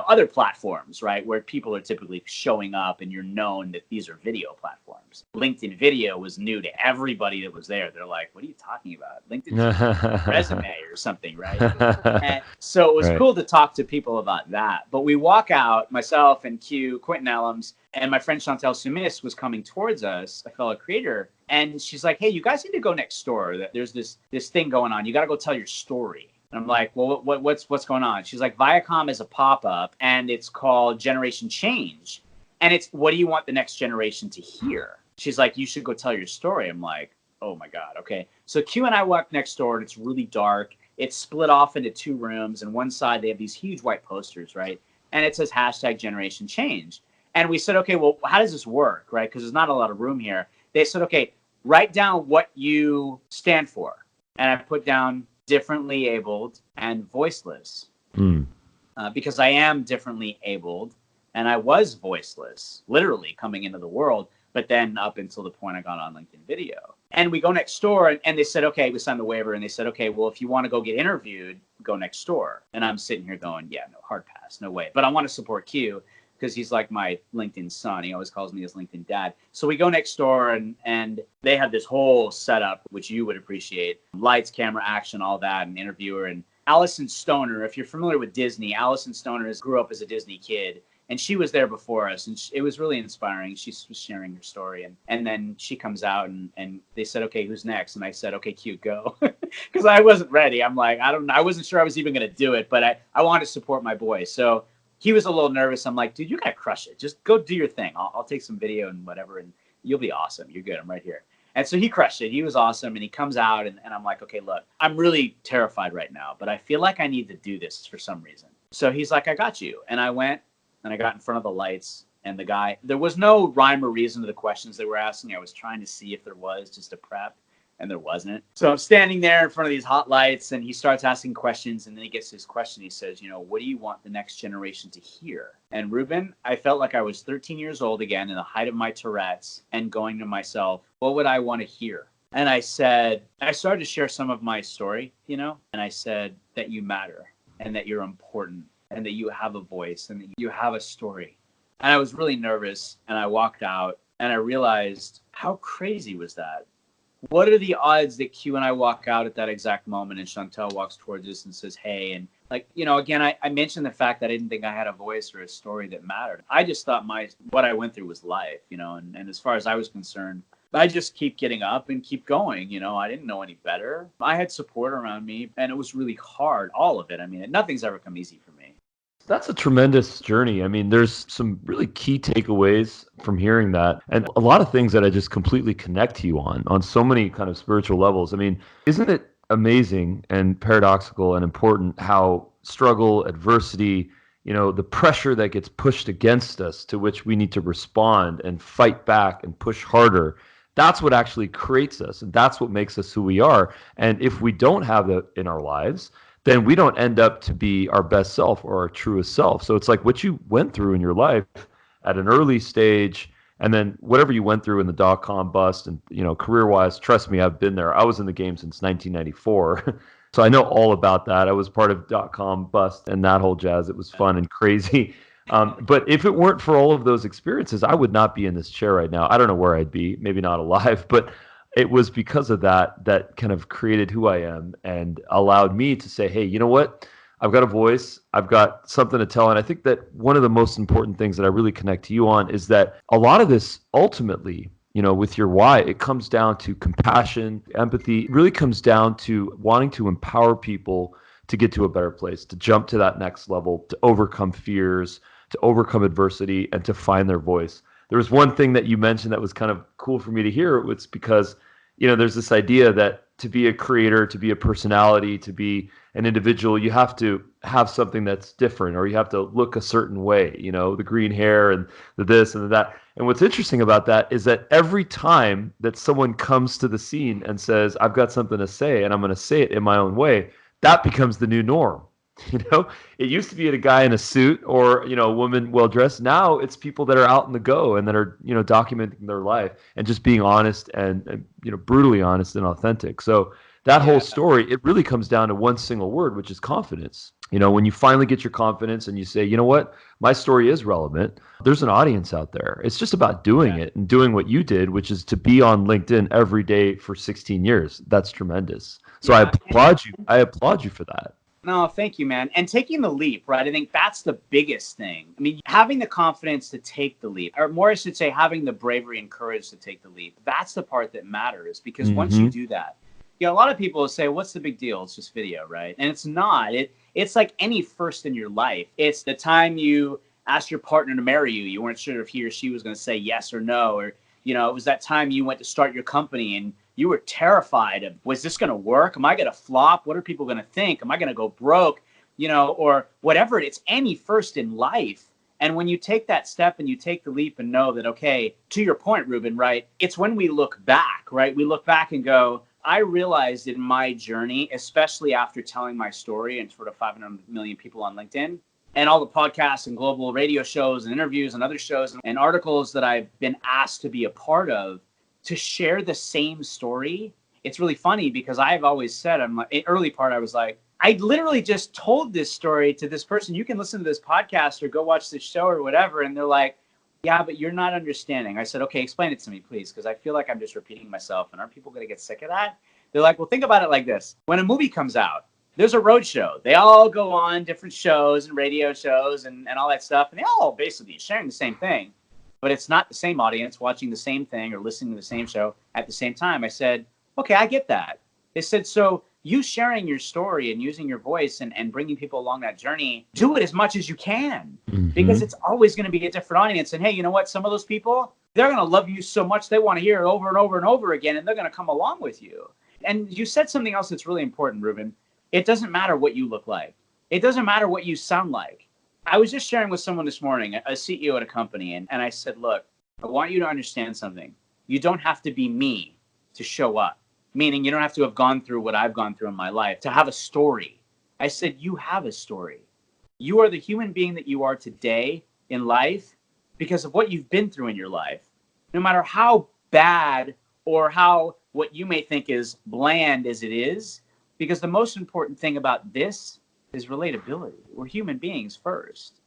other platforms, right, where people are typically showing up and you're known that these are video platforms. LinkedIn video was new to everybody that was there. They're like, what are you talking about? LinkedIn's resume or something, right? And so it was cool to talk to people about that. But we walk out, myself and Q, Quentin Ellams, and my friend Chantel Sumis was coming towards us, a fellow creator. And she's like, hey, you guys need to go next door. There's this thing going on. You got to go tell your story. And I'm like, well, what's going on? She's like, Viacom is a pop-up, and it's called Generation Change. And it's, what do you want the next generation to hear? She's like, you should go tell your story. I'm like, oh, my God. Okay. So Q and I walk next door, and it's really dark. It's split off into 2 rooms. And one side, they have these huge white posters, right? And it says #Generation Change. And we said, okay, well, how does this work, right? Because there's not a lot of room here. They said, okay, write down what you stand for. And I put down differently abled and voiceless, because I am differently abled and I was voiceless, literally coming into the world, but then up until the point I got on LinkedIn video. And we go next door, and they said, okay, we signed the waiver, and they said, okay, well, if you want to go get interviewed, go next door. And I'm sitting here going, yeah, no, hard pass, no way. But I want to support Q, because he's like my LinkedIn son. He always calls me his LinkedIn dad. So we go next door, and they have this whole setup, which you would appreciate. Lights, camera, action, all that, and interviewer. And Allison Stoner, if you're familiar with Disney, Allison Stoner grew up as a Disney kid. And she was there before us, and it was really inspiring. She was sharing her story, and then she comes out, and they said, okay, who's next? And I said, okay, Q, go. Because I wasn't ready. I'm like, I wasn't sure I was even going to do it, but I wanted to support my boy. So he was a little nervous. I'm like, dude, you got to crush it. Just go do your thing. I'll take some video and whatever, and you'll be awesome. You're good. I'm right here. And so he crushed it. He was awesome. And he comes out, and I'm like, okay, look, I'm really terrified right now, but I feel like I need to do this for some reason. So he's like, I got you. And I went, and I got in front of the lights, and the guy, there was no rhyme or reason to the questions they were asking. I was trying to see if there was, just a prep. And there wasn't. So I'm standing there in front of these hot lights, and he starts asking questions, and then he gets his question. He says, what do you want the next generation to hear? And Ruben, I felt like I was 13 years old again, in the height of my Tourette's, and going to myself, what would I want to hear? And I started to share some of my story, and I said that you matter, and that you're important, and that you have a voice, and that you have a story. And I was really nervous, and I walked out, and I realized, how crazy was that? What are the odds that Q and I walk out at that exact moment, and Chantel walks towards us and says, hey, and again, I mentioned the fact that I didn't think I had a voice or a story that mattered. I just thought what I went through was life, and as far as I was concerned, I just keep getting up and keep going. I didn't know any better. I had support around me, and it was really hard, all of it. I mean, nothing's ever come easy for me. That's a tremendous journey. I mean, there's some really key takeaways from hearing that, and a lot of things that I just completely connect to you on so many kind of spiritual levels. I mean, isn't it amazing and paradoxical and important how struggle, adversity, the pressure that gets pushed against us, to which we need to respond and fight back and push harder, that's what actually creates us, and that's what makes us who we are. And if we don't have that in our lives, then we don't end up to be our best self or our truest self. So it's like what you went through in your life at an early stage, and then whatever you went through in the dot-com bust, and career-wise, trust me, I've been there. I was in the game since 1994. So I know all about that. I was part of dot-com bust and that whole jazz. It was fun and crazy. But if it weren't for all of those experiences, I would not be in this chair right now. I don't know where I'd be, maybe not alive, but it was because of that kind of created who I am and allowed me to say, hey, you know what? I've got a voice. I've got something to tell. And I think that one of the most important things that I really connect to you on is that a lot of this ultimately, with your why, it comes down to compassion, empathy. It really comes down to wanting to empower people to get to a better place, to jump to that next level, to overcome fears, to overcome adversity, and to find their voice. There was one thing that you mentioned that was kind of cool for me to hear. It's because, there's this idea that to be a creator, to be a personality, to be an individual, you have to have something that's different, or you have to look a certain way, the green hair and the this and the that. And what's interesting about that is that every time that someone comes to the scene and says, I've got something to say and I'm going to say it in my own way, that becomes the new norm. It used to be a guy in a suit or, a woman well dressed. Now it's people that are out in the go and that are, documenting their life and just being honest and brutally honest and authentic. So that whole story, it really comes down to one single word, which is confidence. When you finally get your confidence and you say, you know what, my story is relevant. There's an audience out there. It's just about doing it and doing what you did, which is to be on LinkedIn every day for 16 years. That's tremendous. So I applaud you. I applaud you for that. No, thank you, man. And taking the leap, right? I think that's the biggest thing. I mean, having the confidence to take the leap, or more, I should say, having the bravery and courage to take the leap. That's the part that matters, because once you do that, a lot of people will say, what's the big deal? It's just video, right? And it's not. It's like any first in your life. It's the time you asked your partner to marry you. You weren't sure if he or she was going to say yes or no. Or, it was that time you went to start your company and you were terrified of, was this going to work? Am I going to flop? What are people going to think? Am I going to go broke? Or whatever. It's any first in life. And when you take that step and you take the leap and know that, okay, to your point, Ruben, right? It's when we look back, right? We look back and go, I realized in my journey, especially after telling my story and sort of 500 million people on LinkedIn and all the podcasts and global radio shows and interviews and other shows and articles that I've been asked to be a part of, to share the same story. It's really funny because I've always said, early part, I was like, I literally just told this story to this person. You can listen to this podcast or go watch this show or whatever. And they're like, yeah, but you're not understanding. I said, okay, explain it to me, please, because I feel like I'm just repeating myself. And aren't people going to get sick of that? They're like, well, think about it like this. When a movie comes out, there's a road show. They all go on different shows and radio shows and all that stuff. And they all basically sharing the same thing. But it's not the same audience watching the same thing or listening to the same show at the same time. I said, okay, I get that. They said, so you sharing your story and using your voice and bringing people along that journey, do it as much as you can, because it's always going to be a different audience. And hey, you know what? Some of those people, they're going to love you so much they want to hear it over and over and over again, and they're going to come along with you. And you said something else that's really important, Ruben. It doesn't matter what you look like. It doesn't matter what you sound like. I was just sharing with someone this morning, a CEO at a company, and I said, look, I want you to understand something. You don't have to be me to show up, meaning you don't have to have gone through what I've gone through in my life to have a story. I said, you have a story. You are the human being that you are today in life because of what you've been through in your life. No matter how bad or how what you may think is bland as it is, because the most important thing about this is relatability. We're human beings first.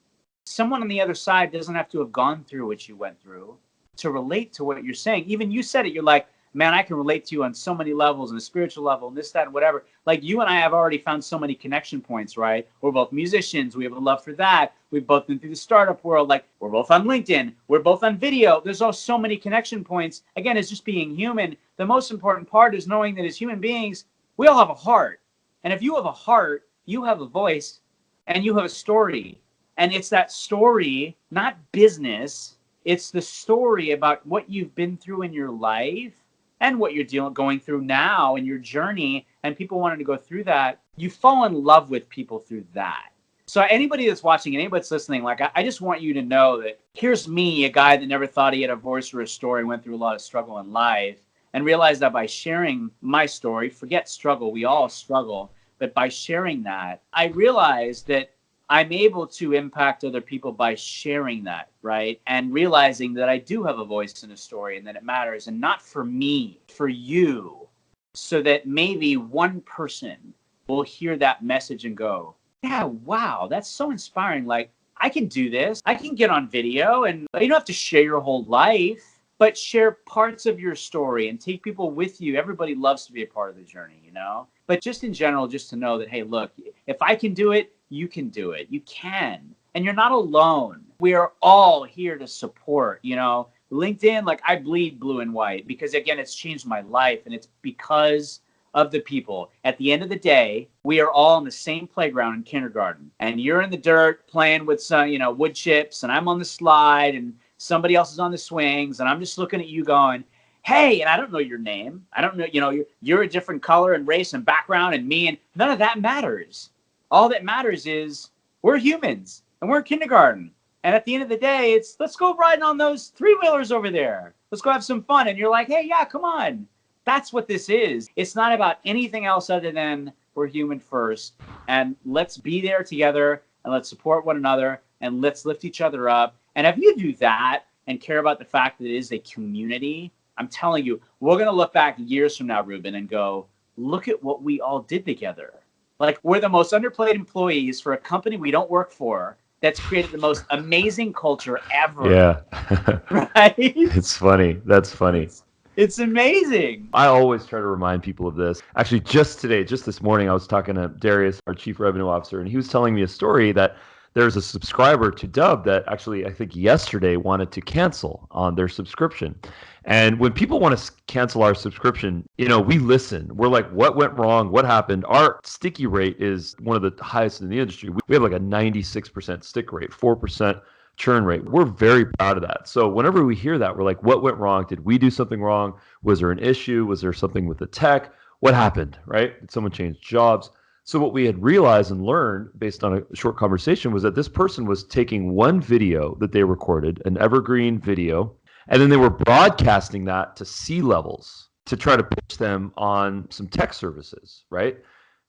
Someone on the other side doesn't have to have gone through what you went through to relate to what you're saying. Even you said it, you're like, man, I can relate to you on so many levels, and a spiritual level, and this, that, and whatever. Like, you and I have already found so many connection points, right? We're both musicians. We have a love for that. We've both been through the startup world. Like, we're both on LinkedIn. We're both on video. There's also so many connection points. Again, it's just being human. The most important part is knowing that as human beings, we all have a heart. And if you have a heart, you have a voice, and you have a story. And it's that story, not business. It's the story about what you've been through in your life and what you're going through now in your journey. And people wanting to go through that. You fall in love with people through that. So anybody that's watching, anybody that's listening, like, I just want you to know that here's me, a guy that never thought he had a voice or a story, went through a lot of struggle in life, and realized that by sharing my story, forget struggle, we all struggle. But by sharing that, I realized that I'm able to impact other people by sharing that, right? And realizing that I do have a voice and a story and that it matters, and not for me, for you, so that maybe one person will hear that message and go, yeah, wow, that's so inspiring. Like, I can do this. I can get on video, and you don't have to share your whole life, but share parts of your story and take people with you. Everybody loves to be a part of the journey, you know? But just in general, just to know that, hey, look, if I can do it, you can do it. You can. And you're not alone. We are all here to support, you know? LinkedIn, like I bleed blue and white because again, it's changed my life, and it's because of the people. At the end of the day, we are all in the same playground in kindergarten, and you're in the dirt playing with some, wood chips, and I'm on the slide, and somebody else is on the swings, and I'm just looking at you going, hey, and I don't know your name. I don't know, you're a different color and race and background and me, and none of that matters. All that matters is we're humans and we're in kindergarten. And at the end of the day, it's let's go riding on those three-wheelers over there. Let's go have some fun. And you're like, hey, yeah, come on. That's what this is. It's not about anything else other than we're human first. And let's be there together and let's support one another and let's lift each other up. And if you do that and care about the fact that it is a community, I'm telling you, we're going to look back years from now, Ruben, and go, look at what we all did together. Like, we're the most underpaid employees for a company we don't work for that's created the most amazing culture ever. Yeah. Right? It's funny. That's funny. It's amazing. I always try to remind people of this. Actually, just this morning, I was talking to Darius, our chief revenue officer, and he was telling me a story that there's a subscriber to Dub that actually, I think yesterday, wanted to cancel on their subscription. And when people want to cancel our subscription, we listen. We're like, what went wrong? What happened? Our sticky rate is one of the highest in the industry. We have like a 96% stick rate, 4% churn rate. We're very proud of that. So whenever we hear that, we're like, what went wrong? Did we do something wrong? Was there an issue? Was there something with the tech? What happened, right? Did someone change jobs? So what we had realized and learned based on a short conversation was that this person was taking one video that they recorded, an evergreen video, and then they were broadcasting that to C-levels to try to pitch them on some tech services, right?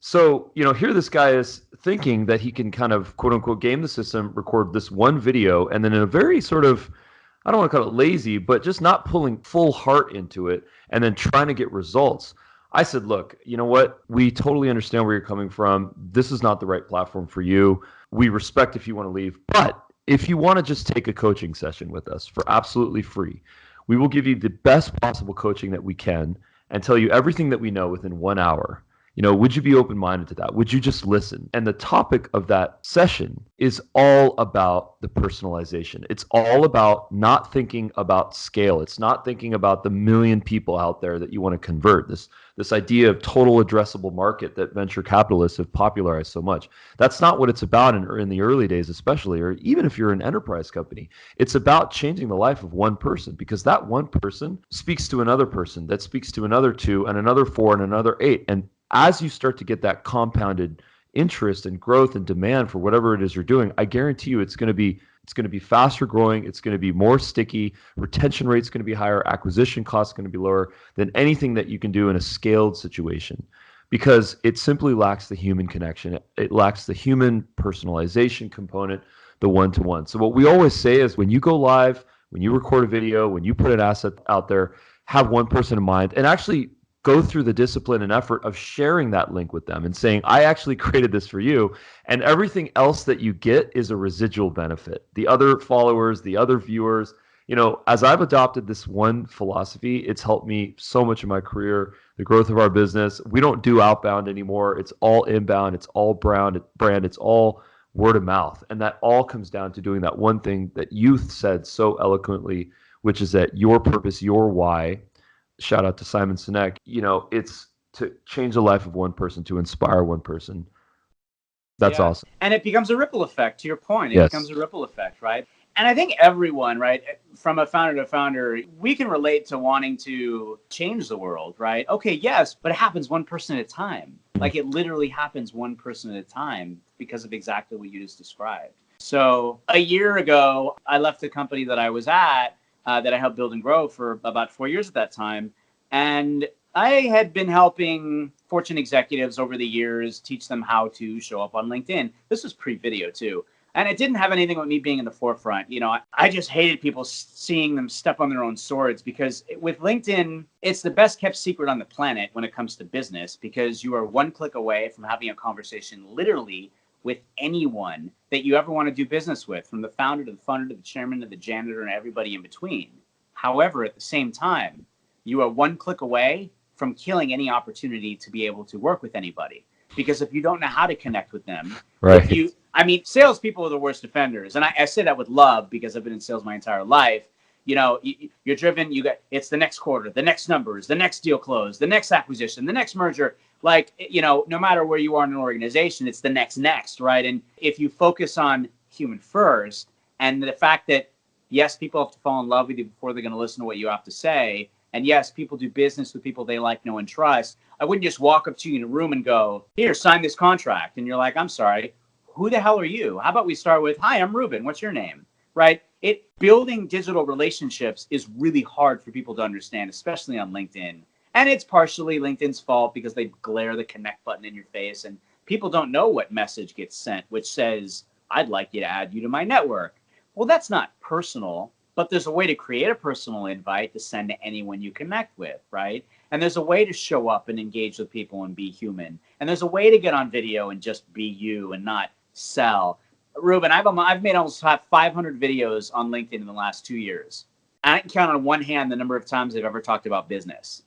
So, here this guy is thinking that he can kind of, quote unquote, game the system, record this one video, and then in a very sort of, I don't want to call it lazy, but just not pulling full heart into it and then trying to get results. I said, look, you know what? We totally understand where you're coming from. This is not the right platform for you. We respect if you want to leave. But if you want to just take a coaching session with us for absolutely free, we will give you the best possible coaching that we can and tell you everything that we know within 1 hour. Would you be open-minded to that? Would you just listen? And the topic of that session is all about the personalization. It's all about not thinking about scale. It's not thinking about the million people out there that you want to convert. This idea of total addressable market that venture capitalists have popularized so much. That's not what it's about in the early days, especially, or even if you're an enterprise company. It's about changing the life of one person, because that one person speaks to another person that speaks to another 2 and another 4 and another 8. And as you start to get that compounded interest and growth and demand for whatever it is you're doing, I guarantee you it's going to be faster growing. It's going to be more sticky. Retention rate's going to be higher. Acquisition costs going to be lower than anything that you can do in a scaled situation, because it simply lacks the human connection. It lacks the human personalization component, the one-to-one. So what we always say is when you go live, when you record a video, when you put an asset out there, have one person in mind and actually go through the discipline and effort of sharing that link with them and saying, I actually created this for you. And everything else that you get is a residual benefit. The other followers, the other viewers, as I've adopted this one philosophy, it's helped me so much in my career, the growth of our business. We don't do outbound anymore. It's all inbound. It's all brand. It's all word of mouth. And that all comes down to doing that one thing that you said so eloquently, which is that your purpose, your why. Shout out to Simon Sinek. It's to change the life of one person, to inspire one person. That's awesome. And it becomes a ripple effect, to your point. It Yes. becomes a ripple effect, right? And I think everyone, right, from a founder to founder, we can relate to wanting to change the world, right? Okay, yes, but it happens one person at a time. Like, it literally happens one person at a time because of exactly what you just described. So a year ago, I left the company that I was at, that I helped build and grow for about 4 years at that time. And I had been helping Fortune executives over the years teach them how to show up on LinkedIn. This was pre-video too. And it didn't have anything with me being in the forefront. I just hated people seeing them step on their own swords, because with LinkedIn, it's the best kept secret on the planet when it comes to business, because you are one click away from having a conversation literally with anyone that you ever want to do business with, from the founder to the funder to the chairman to the janitor and everybody in between. However, at the same time, you are one click away from killing any opportunity to be able to work with anybody. Because if you don't know how to connect with them, Right. salespeople are the worst offenders. And I say that with love, because I've been in sales my entire life. You're driven, it's the next quarter, the next numbers, the next deal close, the next acquisition, the next merger. Like, no matter where you are in an organization, it's the next, right? And if you focus on human first, and the fact that, yes, people have to fall in love with you before they're going to listen to what you have to say. And yes, people do business with people they like, know, and trust. I wouldn't just walk up to you in a room and go, here, sign this contract. And you're like, I'm sorry, who the hell are you? How about we start with, hi, I'm Ruben. What's your name? Right? Building digital relationships is really hard for people to understand, especially on LinkedIn. And it's partially LinkedIn's fault because they glare the connect button in your face and people don't know what message gets sent, which says, I'd like you to add you to my network. Well, that's not personal, but there's a way to create a personal invite to send to anyone you connect with, right? And there's a way to show up and engage with people and be human. And there's a way to get on video and just be you and not sell. Ruben, I've made almost 500 videos on LinkedIn in the last 2 years. I can count on one hand the number of times I've ever talked about business.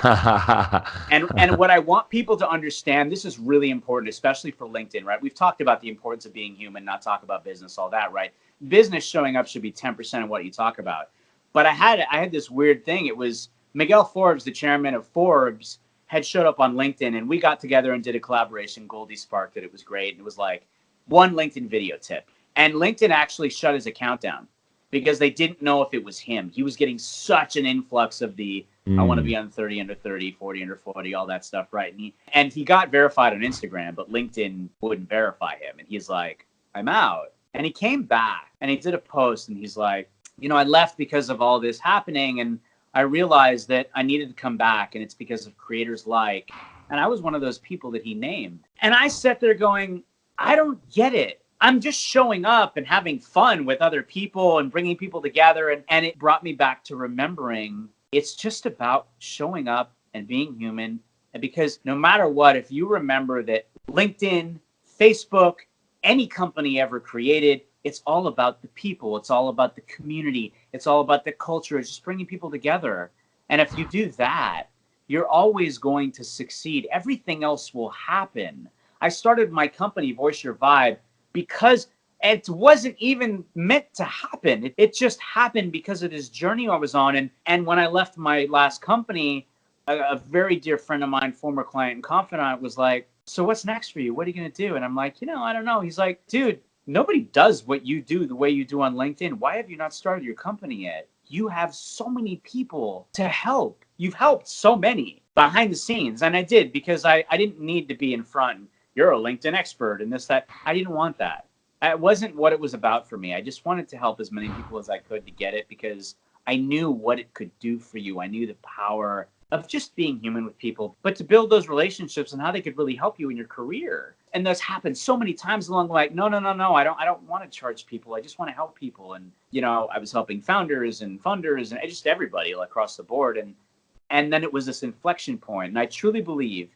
And what I want people to understand, this is really important, especially for LinkedIn, right? We've talked about the importance of being human, not talk about business, all that, right? Business showing up should be 10% of what you talk about. But I had this weird thing. It was Miguel Forbes, the chairman of Forbes, had showed up on LinkedIn, and we got together and did a collaboration. Goldie sparked it. It was great. It was like one LinkedIn video tip. And LinkedIn actually shut his account down because they didn't know if it was him. He was getting such an influx of I want to be on 30 under 30, 40 under 40, all that stuff, right? And he got verified on Instagram, but LinkedIn wouldn't verify him. And he's like, I'm out. And he came back and he did a post and he's like, I left because of all this happening. And I realized that I needed to come back, and it's because of creators like, and I was one of those people that he named. And I sat there going, I don't get it. I'm just showing up and having fun with other people and bringing people together. And it brought me back to remembering it's just about showing up and being human. And because no matter what, if you remember that LinkedIn, Facebook, any company ever created, it's all about the people. It's all about the community. It's all about the culture. It's just bringing people together. And if you do that, you're always going to succeed. Everything else will happen. I started my company, Voice Your Vibe, because it wasn't even meant to happen. It just happened because of this journey I was on. And when I left my last company, a very dear friend of mine, former client and confidant, was like, so what's next for you? What are you going to do? And I'm like, I don't know. He's like, dude, nobody does what you do the way you do on LinkedIn. Why have you not started your company yet? You have so many people to help. You've helped so many behind the scenes. And I did, because I didn't need to be in front. You're a LinkedIn expert and this, that. I didn't want that. It wasn't what it was about for me. I just wanted to help as many people as I could to get it, because I knew what it could do for you. I knew the power of just being human with people, but to build those relationships and how they could really help you in your career. And that's happened so many times along the way. No. I don't want to charge people. I just want to help people. And, I was helping founders and funders and just everybody across the board. And then it was this inflection point. And I truly believe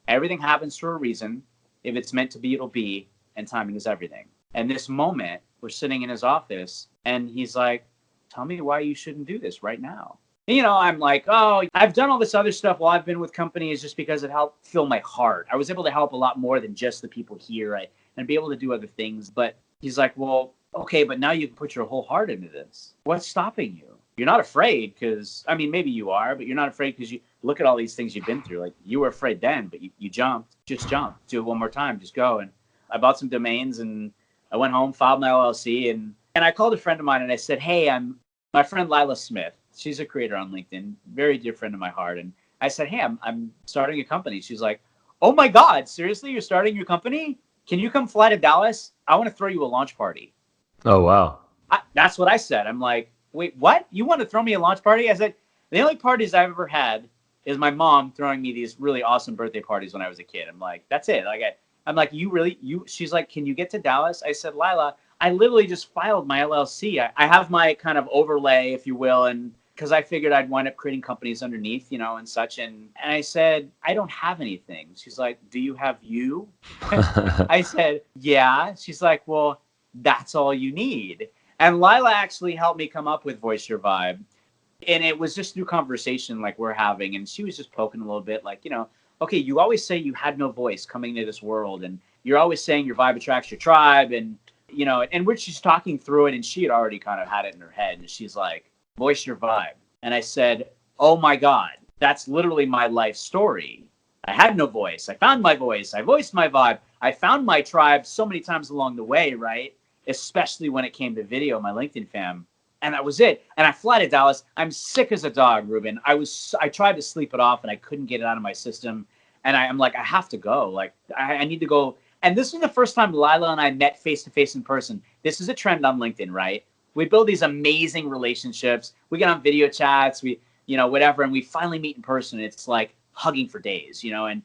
everything happens for a reason. If it's meant to be, it'll be. And timing is everything. And this moment, we're sitting in his office and he's like, tell me why you shouldn't do this right now. I'm like, oh, I've done all this other stuff while I've been with companies just because it helped fill my heart. I was able to help a lot more than just the people here, and be able to do other things. But he's like, well, okay, but now you can put your whole heart into this. What's stopping you? You're not afraid because, maybe you are, but you're not afraid because you look at all these things you've been through. Like, you were afraid then, but you jumped. Just jump. Do it one more time. Just go. And I bought some domains and I went home, filed my LLC, and I called a friend of mine and I said, hey, I'm my friend Lila Smith. She's a creator on LinkedIn, very dear friend of my heart. And I said, hey, I'm starting a company. She's like, oh my God, seriously? You're starting your company? Can you come fly to Dallas? I want to throw you a launch party. Oh, wow. That's what I said. I'm like, wait, what? You want to throw me a launch party? I said, the only parties I've ever had is my mom throwing me these really awesome birthday parties when I was a kid. I'm like, that's it. I'm like, she's like, can you get to Dallas? I said, Lila, I literally just filed my LLC. I have my kind of overlay, if you will, and because I figured I'd wind up creating companies underneath, and such. And I said, I don't have anything. She's like, do you have you? I said, yeah. She's like, well, that's all you need. And Lila actually helped me come up with Voice Your Vibe. And it was just through conversation like we're having. And she was just poking a little bit like, okay, you always say you had no voice coming into this world. And you're always saying your vibe attracts your tribe. And, and we're just talking through it. And she had already kind of had it in her head. And she's like, voice your vibe. And I said, oh my God, that's literally my life story. I had no voice. I found my voice. I voiced my vibe. I found my tribe so many times along the way, right? Especially when it came to video, my LinkedIn fam. And that was it. And I fly to Dallas. I'm sick as a dog, Ruben. I tried to sleep it off and I couldn't get it out of my system. And I'm like, I have to go. Like, I need to go. And this was the first time Lila and I met face to face in person. This is a trend on LinkedIn, right? We build these amazing relationships. We get on video chats, whatever, and we finally meet in person. It's like hugging for days, and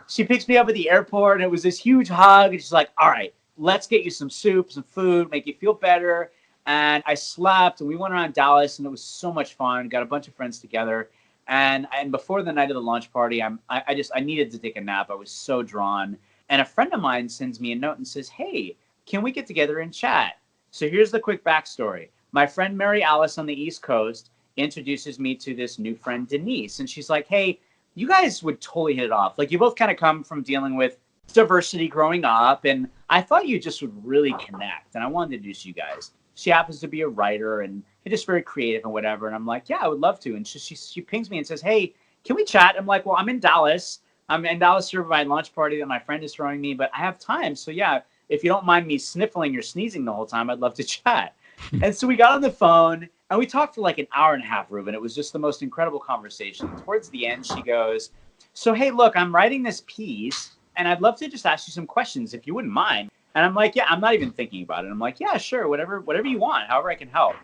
she picks me up at the airport, and it was this huge hug. And she's like, all right, let's get you some soup, some food, make you feel better. And I slept, and we went around Dallas, and it was so much fun. Got a bunch of friends together. And before the night of the launch party, I needed to take a nap. I was so drawn. And a friend of mine sends me a note and says, hey, can we get together and chat? So here's the quick backstory. My friend Mary Alice on the East Coast introduces me to this new friend, Denise. And she's like, hey, you guys would totally hit it off. Like, you both kind of come from dealing with diversity growing up. And I thought you just would really connect. And I wanted to introduce you guys. She happens to be a writer and just very creative and whatever. And I'm like, yeah, I would love to. And she pings me and says, hey, can we chat? I'm like, well, I'm in Dallas. I'm in Dallas for my launch party that my friend is throwing me, but I have time. So yeah, if you don't mind me sniffling or sneezing the whole time, I'd love to chat. And so we got on the phone and we talked for like an hour and a half, Ruben. It was just the most incredible conversation. Towards the end, she goes, so, hey, look, I'm writing this piece and I'd love to just ask you some questions if you wouldn't mind. And I'm like, yeah, I'm not even thinking about it. I'm like, yeah, sure, whatever you want, however I can help.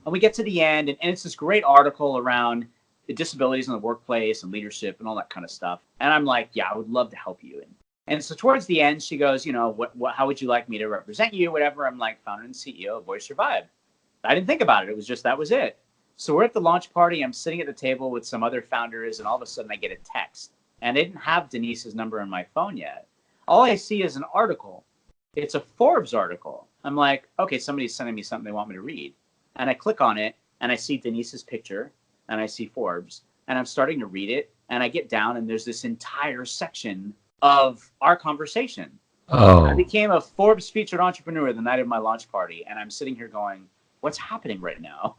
And we get to the end, and it's this great article around the disabilities in the workplace and leadership and all that kind of stuff. And I'm like, yeah, I would love to help you. And so towards the end, she goes, how would you like me to represent you, whatever. I'm like, founder and CEO of Voice Your Vibe. I didn't think about it. It was just, that was it. So we're at the launch party. I'm sitting at the table with some other founders, and all of a sudden I get a text. And I didn't have Denise's number on my phone yet. All I see is an article. It's a Forbes article. I'm like, okay, somebody's sending me something they want me to read. And I click on it, and I see Denise's picture, and I see Forbes, and I'm starting to read it, and I get down, and there's this entire section of our conversation. Oh. I became a Forbes featured entrepreneur the night of my launch party, and I'm sitting here going, what's happening right now?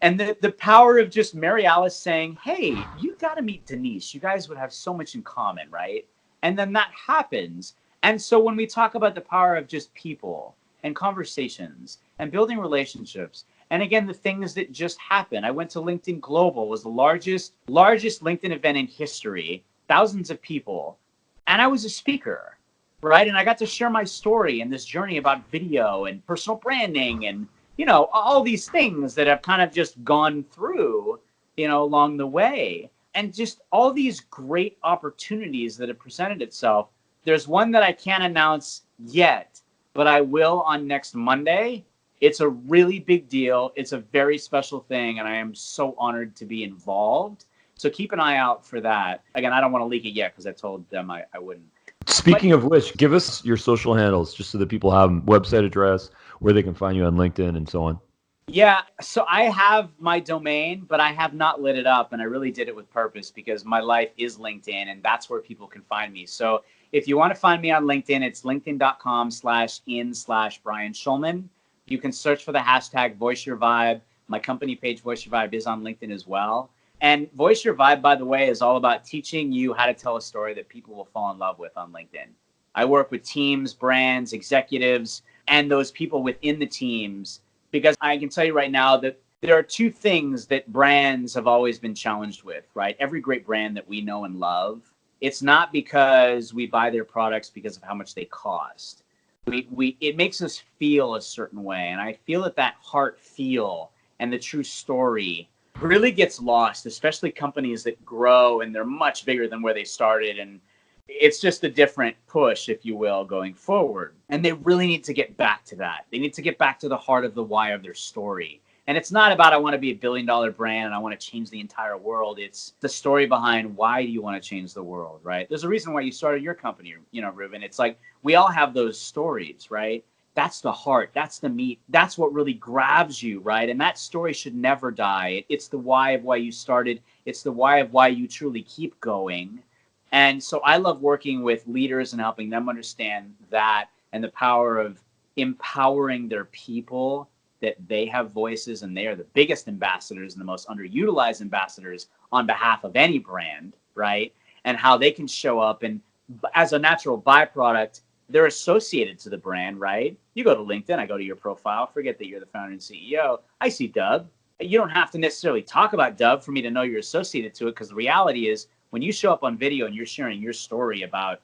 And the power of just Mary Alice saying, hey, you got to meet Denise. You guys would have so much in common, right? And then that happens. And so when we talk about the power of just people and conversations and building relationships, and again, the things that just happen. I went to LinkedIn Global, was the largest LinkedIn event in history, thousands of people. And I was a speaker, right? And I got to share my story and this journey about video and personal branding and, all these things that have kind of just gone through, along the way. And just all these great opportunities that have presented itself. There's one that I can't announce yet, but I will on next Monday. It's a really big deal. It's a very special thing, and I am so honored to be involved. So keep an eye out for that. Again, I don't want to leak it yet because I told them I wouldn't. Speaking of which, give us your social handles just so that people have website address, where they can find you on LinkedIn and so on. Yeah, so I have my domain, but I have not lit it up, and I really did it with purpose because my life is LinkedIn, and that's where people can find me. So if you want to find me on LinkedIn, it's linkedin.com/in/Brian Schulman. You can search for the hashtag Voice Your Vibe. My company page, Voice Your Vibe, is on LinkedIn as well. And Voice Your Vibe, by the way, is all about teaching you how to tell a story that people will fall in love with on LinkedIn. I work with teams, brands, executives, and those people within the teams, because I can tell you right now that there are two things that brands have always been challenged with, right? Every great brand that we know and love, it's not because we buy their products because of how much they cost. It makes us feel a certain way. And I feel that heart feel and the true story really gets lost, especially companies that grow and they're much bigger than where they started. And it's just a different push, if you will, going forward. And they really need to get back to that. They need to get back to the heart of the why of their story. And it's not about, I want to be $1 billion brand and I want to change the entire world. It's the story behind, why do you want to change the world, right? There's a reason why you started your company, Ruben. It's like, we all have those stories, right? That's the heart. That's the meat. That's what really grabs you, right? And that story should never die. It's the why of why you started. It's the why of why you truly keep going. And so I love working with leaders and helping them understand that and the power of empowering their people that they have voices and they are the biggest ambassadors and the most underutilized ambassadors on behalf of any brand, right? And how they can show up, and as a natural byproduct, they're associated to the brand, right? You go to LinkedIn, I go to your profile, forget that you're the founder and CEO. I see Dub. You don't have to necessarily talk about Dub for me to know you're associated to it, because the reality is when you show up on video and you're sharing your story about,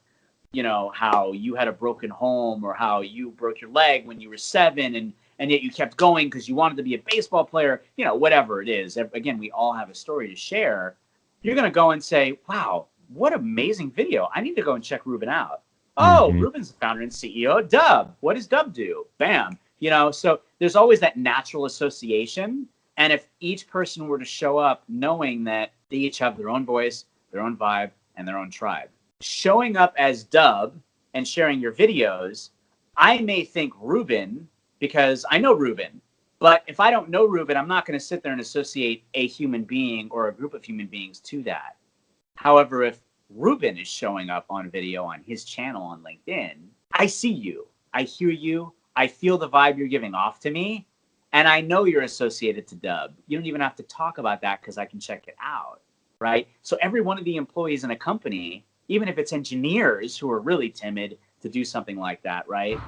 you know, how you had a broken home or how you broke your leg when you were 7 and yet you kept going because you wanted to be a baseball player, you know, whatever it is. Again, we all have a story to share. You're going to go and say, wow, what amazing video. I need to go and check Ruben out. Oh, Ruben's the founder and CEO of Dub. What does Dub do? Bam. You know, so there's always that natural association. And if each person were to show up knowing that they each have their own voice, their own vibe, and their own tribe, showing up as Dub and sharing your videos, I may think Ruben because I know Ruben. But if I don't know Ruben, I'm not going to sit there and associate a human being or a group of human beings to that. However, if Ruben is showing up on video on his channel on LinkedIn, I see you, I hear you, I feel the vibe you're giving off to me, and I know you're associated to Dub. You don't even have to talk about that because I can check it out, right? So every one of the employees in a company, even if it's engineers who are really timid to do something like that, right?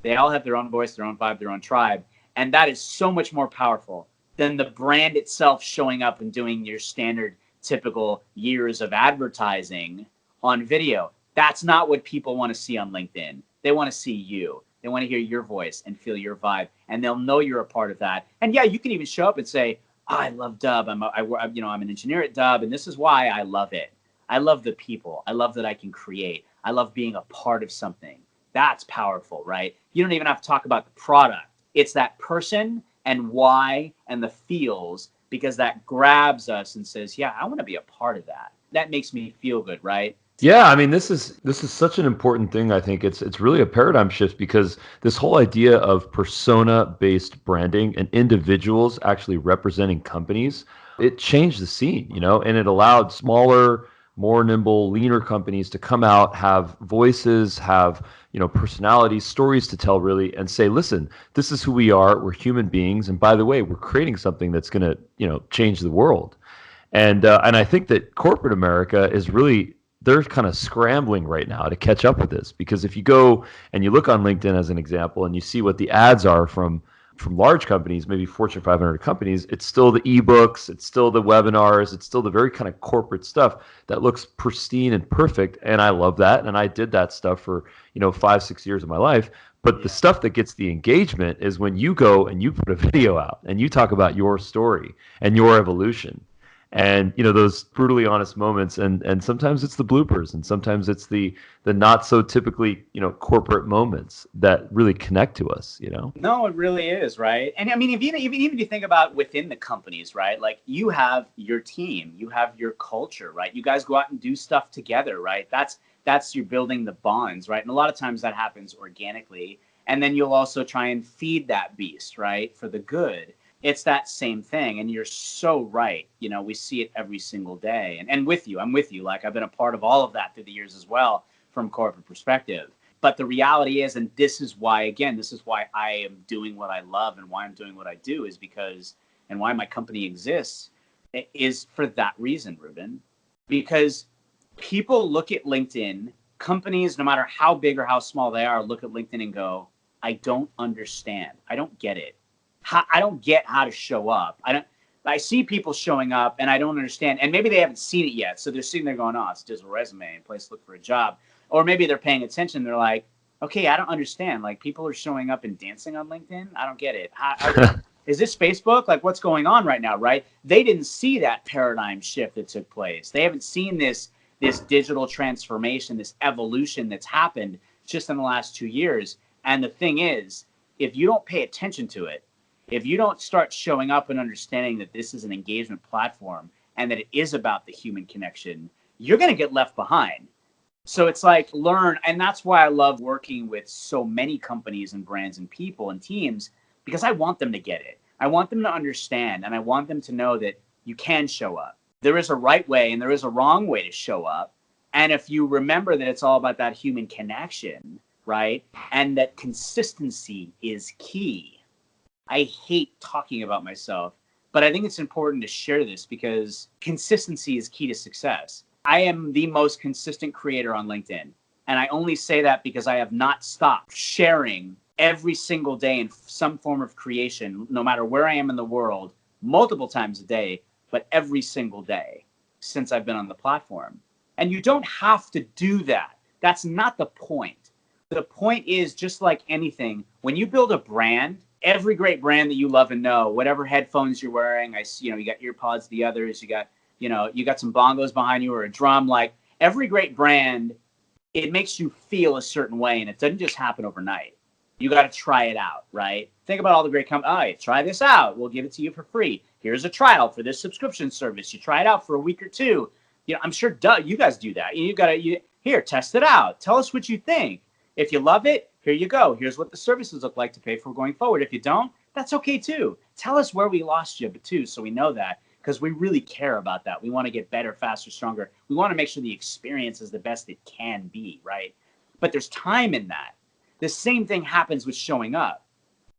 They all have their own voice, their own vibe, their own tribe. And that is so much more powerful than the brand itself showing up and doing your standard typical years of advertising on video. That's not what people want to see on LinkedIn. They want to see you. They want to hear your voice and feel your vibe, and they'll know you're a part of that. And yeah, you can even show up and say, oh, I love Dub. I'm an engineer at Dub, and this is why I love it. I love the people. I love that I can create. I love being a part of something. That's powerful, right? You don't even have to talk about the product. It's that person and why and the feels, because that grabs us and says, yeah, I want to be a part of that. That makes me feel good, right? Yeah, I mean, this is such an important thing. I think it's really a paradigm shift, because this whole idea of persona-based branding and individuals actually representing companies, it changed the scene, you know, and it allowed smaller, more nimble, leaner companies to come out, have voices, have, you know, personalities, stories to tell, really, and say, listen, this is who we are. We're human beings, and by the way, we're creating something that's going to, you know, change the world. And I think that corporate America is really, they're kind of scrambling right now to catch up with this, because if you go and you look on LinkedIn as an example and you see what the ads are from large companies, maybe Fortune 500 companies, it's still the ebooks, it's still the webinars, it's still the very kind of corporate stuff that looks pristine and perfect. And I love that. And I did that stuff for, you know, 5-6 years of my life. But the stuff that gets the engagement is when you go and you put a video out and you talk about your story and your evolution. And, you know, those brutally honest moments, and sometimes it's the bloopers, and sometimes it's the not so typically, you know, corporate moments that really connect to us, you know? No, it really is, right? And I mean, even if you think about within the companies, right? Like, you have your team, you have your culture, right? You guys go out and do stuff together, right? That's you're building the bonds, right? And a lot of times that happens organically. And then you'll also try and feed that beast, right? For the good. It's that same thing. And you're so right. You know, we see it every single day. And I'm with you. Like, I've been a part of all of that through the years as well, from corporate perspective. But the reality is, and this is why I am doing what I love and why I'm doing what I do, is because, and why my company exists, is for that reason, Ruben. Because people look at LinkedIn, companies, no matter how big or how small they are, look at LinkedIn and go, I don't understand. I don't get it. I don't get how to show up. I see people showing up and I don't understand. And maybe they haven't seen it yet. So they're sitting there going, oh, it's just a resume, a place to look for a job. Or maybe they're paying attention. They're like, okay, I don't understand. Like, people are showing up and dancing on LinkedIn. I don't get it. Is this Facebook? Like, what's going on right now, right? They didn't see that paradigm shift that took place. They haven't seen this digital transformation, this evolution that's happened just in the last 2 years. And the thing is, if you don't pay attention to it, if you don't start showing up and understanding that this is an engagement platform and that it is about the human connection, you're going to get left behind. So it's like, learn. And that's why I love working with so many companies and brands and people and teams, because I want them to get it. I want them to understand, and I want them to know that you can show up. There is a right way and there is a wrong way to show up. And if you remember that it's all about that human connection, right? And that consistency is key. I hate talking about myself, but I think it's important to share this because consistency is key to success. I am the most consistent creator on LinkedIn. And I only say that because I have not stopped sharing every single day in some form of creation, no matter where I am in the world, multiple times a day, but every single day since I've been on the platform. And you don't have to do that. That's not the point. The point is, just like anything, when you build a brand, every great brand that you love and know, whatever headphones you're wearing, you got earpods, the others, you got some bongos behind you or a drum, like every great brand, it makes you feel a certain way, and it doesn't just happen overnight. You got to try it out, right? Think about all the great companies. All right, try this out. We'll give it to you for free. Here's a trial for this subscription service. You try it out for a week or two. I'm sure you guys do that. Here, test it out. Tell us what you think. If you love it, here you go. Here's what the services look like to pay for going forward. If you don't, that's okay too. Tell us where we lost you, but too, so we know that, because we really care about that. We want to get better, faster, stronger. We want to make sure the experience is the best it can be, right? But there's time in that. The same thing happens with showing up.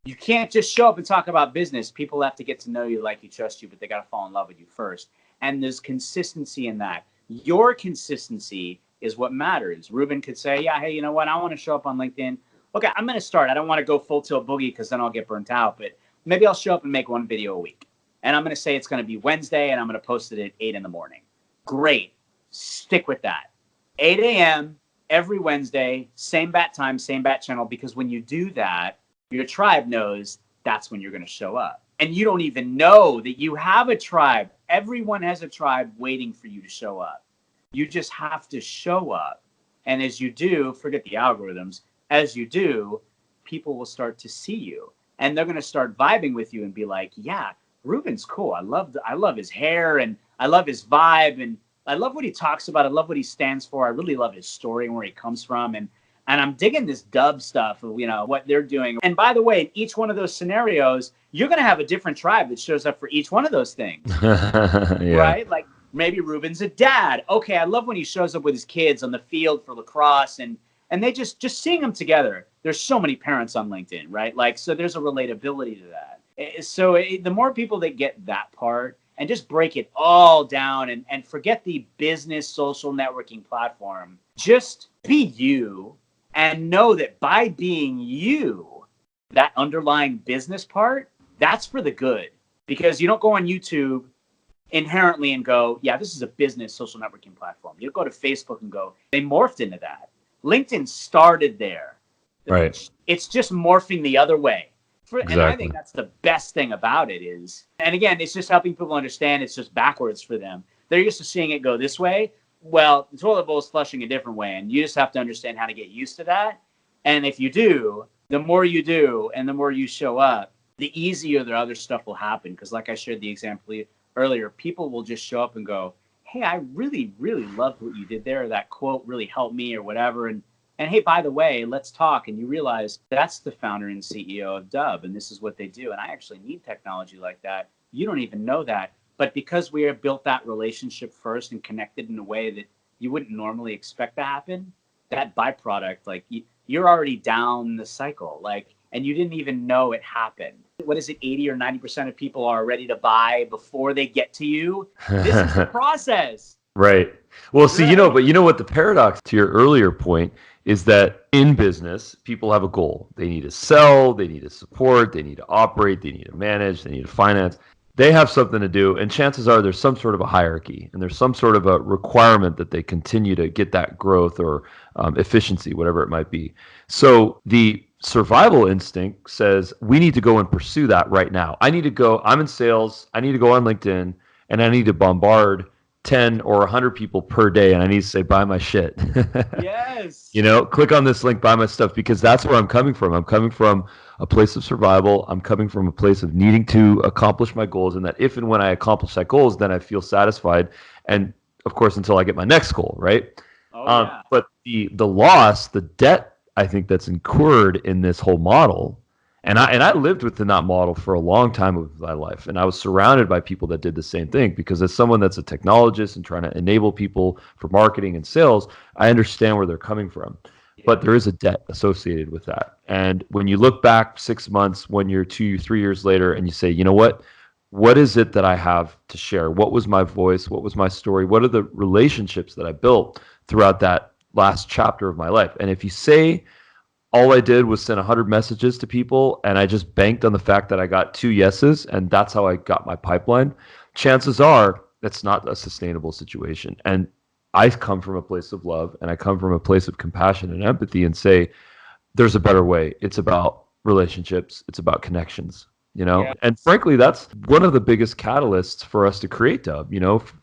You can't just show up and talk about business. People have to get to know you, like you, trust you, but they got to fall in love with you first. And there's consistency in that. Your consistency is what matters. Ruben could say, yeah, hey, you know what? I want to show up on LinkedIn. Okay, I'm going to start. I don't want to go full tilt boogie because then I'll get burnt out, but maybe I'll show up and make one video a week. And I'm going to say it's going to be Wednesday and I'm going to post it at 8 in the morning. Great. Stick with that. 8 a.m. every Wednesday, same bat time, same bat channel, because when you do that, your tribe knows that's when you're going to show up. And you don't even know that you have a tribe. Everyone has a tribe waiting for you to show up. You just have to show up. And as you do, forget the algorithms, as you do, people will start to see you. And they're going to start vibing with you and be like, yeah, Ruben's cool. I love his hair and I love his vibe and I love what he talks about. I love what he stands for. I really love his story and where he comes from. And I'm digging this dub stuff of, what they're doing. And by the way, in each one of those scenarios, you're going to have a different tribe that shows up for each one of those things. Yeah. Right? Like maybe Ruben's a dad. Okay, I love when he shows up with his kids on the field for lacrosse and they just seeing them together. There's so many parents on LinkedIn, right? Like, so there's a relatability to that. So the more people that get that part and just break it all down and forget the business social networking platform, just be you and know that by being you, that underlying business part, that's for the good. Because you don't go on YouTube inherently and go, yeah, this is a business social networking platform. You don't go to Facebook and go, they morphed into that. LinkedIn started there. Right. It's just morphing the other way. Exactly. And I think that's the best thing about it is, and again, it's just helping people understand it's just backwards for them. They're used to seeing it go this way. Well, the toilet bowl is flushing a different way, and you just have to understand how to get used to that. And if you do, the more you do and the more you show up, the easier the other stuff will happen. Because like I shared the example earlier, people will just show up and go, hey, I really, really loved what you did there. That quote really helped me or whatever. And hey, by the way, let's talk. And you realize that's the founder and CEO of Dub, and this is what they do. And I actually need technology like that. You don't even know that. But because we have built that relationship first and connected in a way that you wouldn't normally expect to happen, that byproduct, like you're already down the cycle, like, and you didn't even know it happened. What is it? 80 or 90% of people are ready to buy before they get to you. This is the process. Right. Well, see, but what the paradox to your earlier point is that in business, people have a goal. They need to sell, they need to support, they need to operate, they need to manage, they need to finance. They have something to do, and chances are there's some sort of a hierarchy, and there's some sort of a requirement that they continue to get that growth or efficiency, whatever it might be. So the survival instinct says we need to go and pursue that right now. I'm in sales, I need to go on LinkedIn, and I need to bombard 10 or 100 people per day, and I need to say, buy my shit. Yes. Click on this link, buy my stuff, because that's where I'm coming from. I'm coming from a place of survival. I'm coming from a place of needing to accomplish my goals, and that if and when I accomplish that goals, then I feel satisfied. And of course, until I get my next goal, right? Yeah. But the loss, the debt, I think that's incurred in this whole model. And I lived within that model for a long time of my life. And I was surrounded by people that did the same thing, because as someone that's a technologist and trying to enable people for marketing and sales, I understand where they're coming from. but there is a debt associated with that. And when you look back 6 months, 1 year, 2, 3 years later, and you say, you know what is it that I have to share? What was my voice? What was my story? What are the relationships that I built throughout that last chapter of my life? And if you say all I did was send 100 messages to people and I just banked on the fact that I got 2 yeses and that's how I got my pipeline, chances are that's not a sustainable situation. And I come from a place of love and I come from a place of compassion and empathy and say, there's a better way. It's about relationships. It's about connections, Yeah. And frankly, that's one of the biggest catalysts for us to create Dub.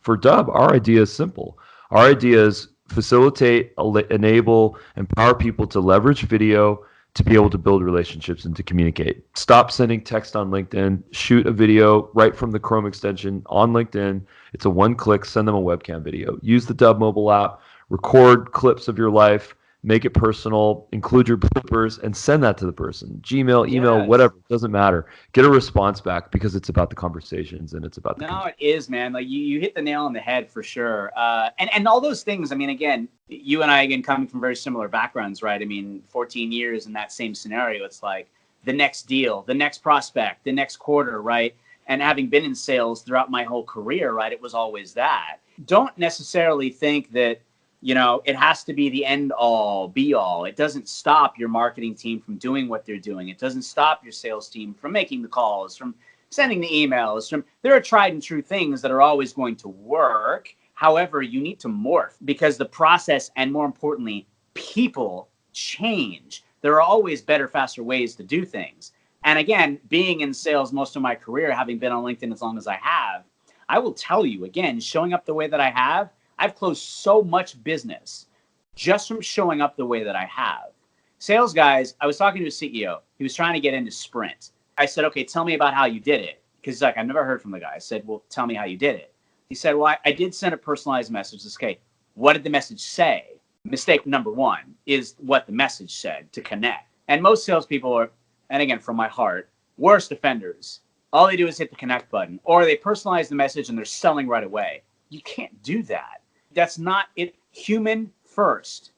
For Dub, our idea is simple. Our idea is facilitate, enable, empower people to leverage video to be able to build relationships and to communicate. Stop sending text on LinkedIn, shoot a video right from the Chrome extension on LinkedIn. It's a one click, send them a webcam video. Use the Dub mobile app, record clips of your life, make it personal, include your bloopers, and send that to the person. Gmail, email, Yes. whatever, it doesn't matter. Get a response back because it's about the conversations and it's about the No, it is, man. Like you hit the nail on the head for sure. And all those things. I mean, again, you and I, again, coming from very similar backgrounds, right? I mean, 14 years in that same scenario. It's like the next deal, the next prospect, the next quarter, right? And having been in sales throughout my whole career, right? It was always that. Don't necessarily think that, it has to be the end all be all. It doesn't stop your marketing team from doing what they're doing. It doesn't stop your sales team from making the calls, from sending the emails. There are tried and true things that are always going to work. However, you need to morph because the process and, more importantly, people change. There are always better, faster ways to do things. And again, being in sales most of my career, having been on LinkedIn as long as I have, I will tell you, again, showing up the way that I have, I've closed so much business just from showing up the way that I have. Sales guys, I was talking to a CEO. He was trying to get into Sprint. I said, okay, tell me about how you did it. Because he's like, I've never heard from the guy. I said, well, tell me how you did it. He said, well, I did send a personalized message. Okay, what did the message say? Mistake number one is what the message said, to connect. And most salespeople are, and again, from my heart, worst offenders. All they do is hit the connect button, or they personalize the message and they're selling right away. You can't do that. That's not it. Human first.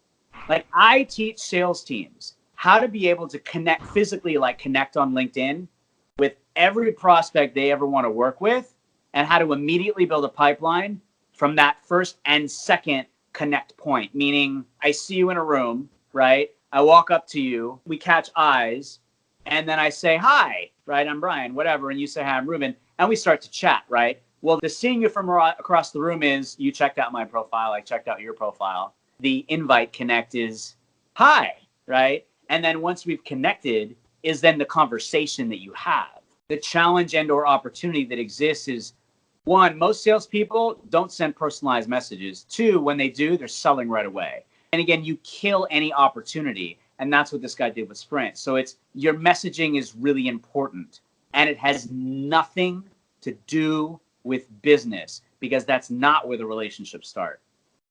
Like, I teach sales teams how to be able to connect physically, like connect on LinkedIn with every prospect they ever want to work with, and how to immediately build a pipeline from that first and second connect point. Meaning, I see you in a room, right? I walk up to you, we catch eyes, and then I say, hi, right? I'm Brian, whatever. And you say, hi, I'm Ruben. And we start to chat, right? Well, the seeing you from across the room is you checked out my profile, I checked out your profile. The invite connect is hi, right? And then once we've connected is then the conversation that you have. The challenge and or opportunity that exists is, one, most salespeople don't send personalized messages. Two, when they do, they're selling right away. And again, you kill any opportunity. And that's what this guy did with Sprint. So it's, your messaging is really important. And it has nothing to do with business, because that's not where the relationships start.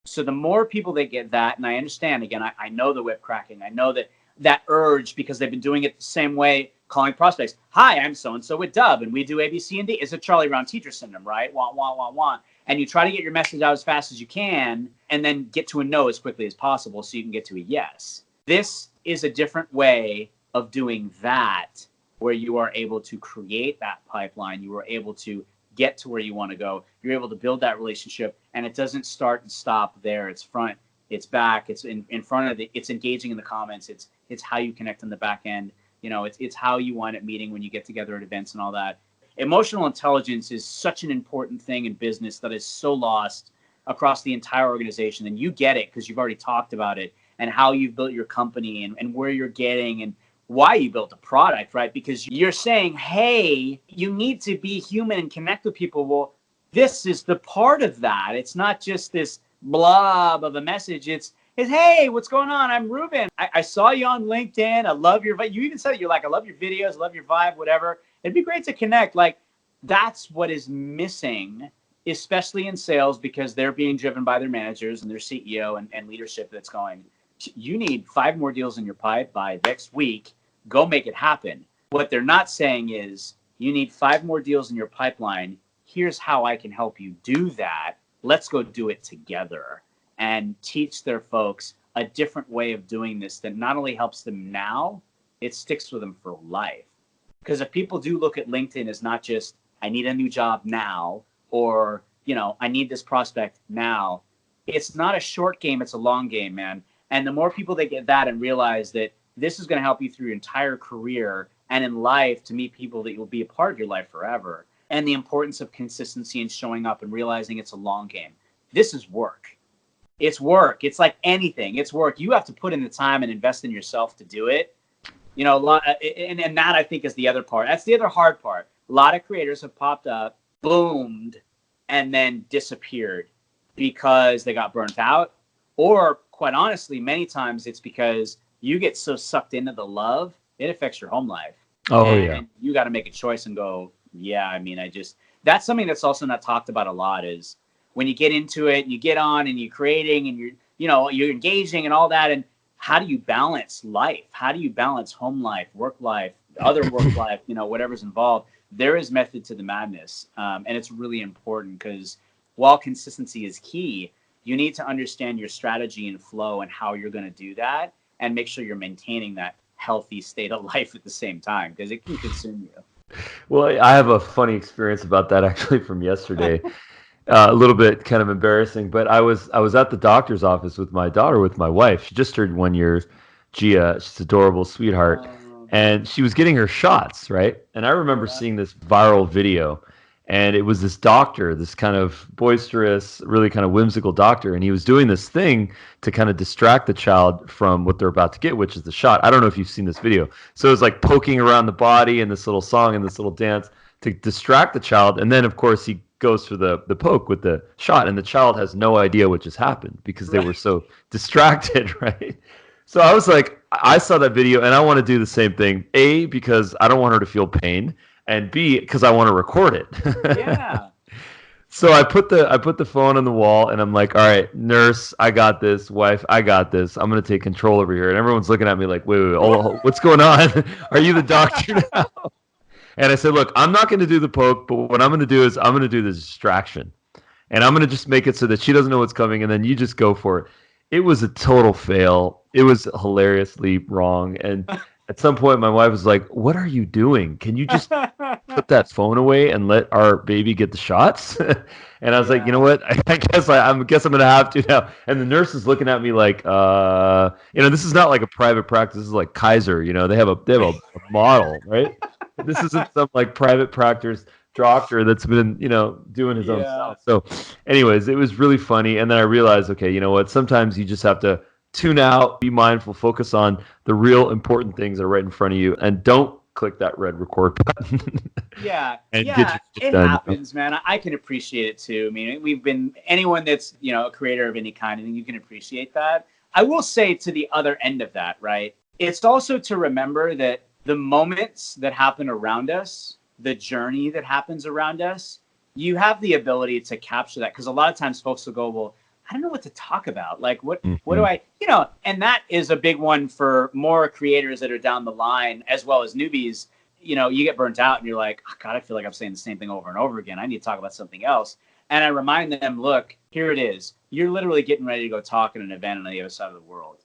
So the more people that get that, and I understand, again, I know the whip cracking. I know that urge, because they've been doing it the same way, calling prospects. Hi, I'm so-and-so with Dub, and we do A, B, C, and D. It's a Charlie Brown teacher syndrome, right? Wah, wah, wah, wah. And you try to get your message out as fast as you can, and then get to a no as quickly as possible so you can get to a yes. This is a different way of doing that, where you are able to create that pipeline. You are able to get to where you want to go. You're able to build that relationship, and it doesn't start and stop there. It's front, it's back, it's in front of it's engaging in the comments. It's how you connect on the back end. It's how you wind up meeting when you get together at events and all that. Emotional intelligence is such an important thing in business that is so lost across the entire organization. And you get it because you've already talked about it, and how you've built your company, and where you're getting, and why you built a product, right? Because you're saying, hey, you need to be human and connect with people. Well, this is the part of that. It's not just this blob of a message. It's hey, what's going on? I'm Ruben. I saw you on LinkedIn. I love your vibe. You even said it. You're like, I love your videos, I love your vibe, whatever. It'd be great to connect. Like, that's what is missing, especially in sales, because they're being driven by their managers and their CEO and leadership that's going, you need 5 more deals in your pipe by next week. Go make it happen. What they're not saying is, you need 5 more deals in your pipeline. Here's how I can help you do that. Let's go do it together, and teach their folks a different way of doing this that not only helps them now, it sticks with them for life. Because if people do look at LinkedIn as not just, I need a new job now, or, I need this prospect now, it's not a short game, it's a long game, man. And the more people that get that and realize that this is going to help you through your entire career and in life to meet people that will be a part of your life forever, and the importance of consistency and showing up and realizing it's a long game. This is work. It's work. It's like anything. It's work. You have to put in the time and invest in yourself to do it. And that I think is the other part. That's the other hard part. A lot of creators have popped up, boomed, and then disappeared because they got burnt out. Or quite honestly, many times it's because you get so sucked into the love, it affects your home life. And you got to make a choice and go, that's something that's also not talked about a lot is when you get into it, you get on and you're creating and you're engaging and all that. And how do you balance life? How do you balance home life, work life, other work life, whatever's involved? There is method to the madness. And it's really important because while consistency is key, you need to understand your strategy and flow and how you're going to do that and make sure you're maintaining that healthy state of life at the same time because it can consume you. Well, I have a funny experience about that actually from yesterday. A little bit kind of embarrassing, but I was at the doctor's office with my daughter, with my wife. She just turned 1 year. Gia, she's adorable, sweetheart, and she was getting her shots, right? And I remember seeing this viral video, and it was this doctor, this kind of boisterous, really kind of whimsical doctor, and he was doing this thing to kind of distract the child from what they're about to get, which is the shot. I don't know if you've seen this video. So it was like poking around the body and this little song and this little dance to distract the child, and then of course he goes for the poke with the shot, and the child has no idea what just happened because they were so distracted, right? So I was like, I saw that video and I want to do the same thing. A, because I don't want her to feel pain, and B, because I want to record it. Yeah. So I put the phone on the wall and I'm like, all right, nurse, I got this. Wife, I got this. I'm gonna take control over here. And everyone's looking at me like, wait, what's going on? Are you the doctor now? And I said, look, I'm not going to do the poke, but what I'm going to do is I'm going to do the distraction. And I'm going to just make it so that she doesn't know what's coming, and then you just go for it. It was a total fail. It was hilariously wrong. And at some point, my wife was like, what are you doing? Can you just put that phone away and let our baby get the shots? And I was like, you know what? I guess I'm going to have to now. And the nurse is looking at me like, this is not like a private practice. This is like Kaiser. They have a model, right? This isn't some like private practice doctor that's been, doing his own stuff. So anyways, it was really funny. And then I realized, okay, you know what? Sometimes you just have to tune out, be mindful, focus on the real important things that are right in front of you, and don't click that red record button. It happens, man. I can appreciate it too. I mean, anyone that's, a creator of any kind, and you can appreciate that. I will say to the other end of that, right? It's also to remember that the moments that happen around us, the journey that happens around us, you have the ability to capture that. Because a lot of times folks will go, well, I don't know what to talk about. Like, what do I, and that is a big one for more creators that are down the line, as well as newbies. You get burnt out and you're like, oh, God, I feel like I'm saying the same thing over and over again. I need to talk about something else. And I remind them, look, here it is. You're literally getting ready to go talk at an event on the other side of the world.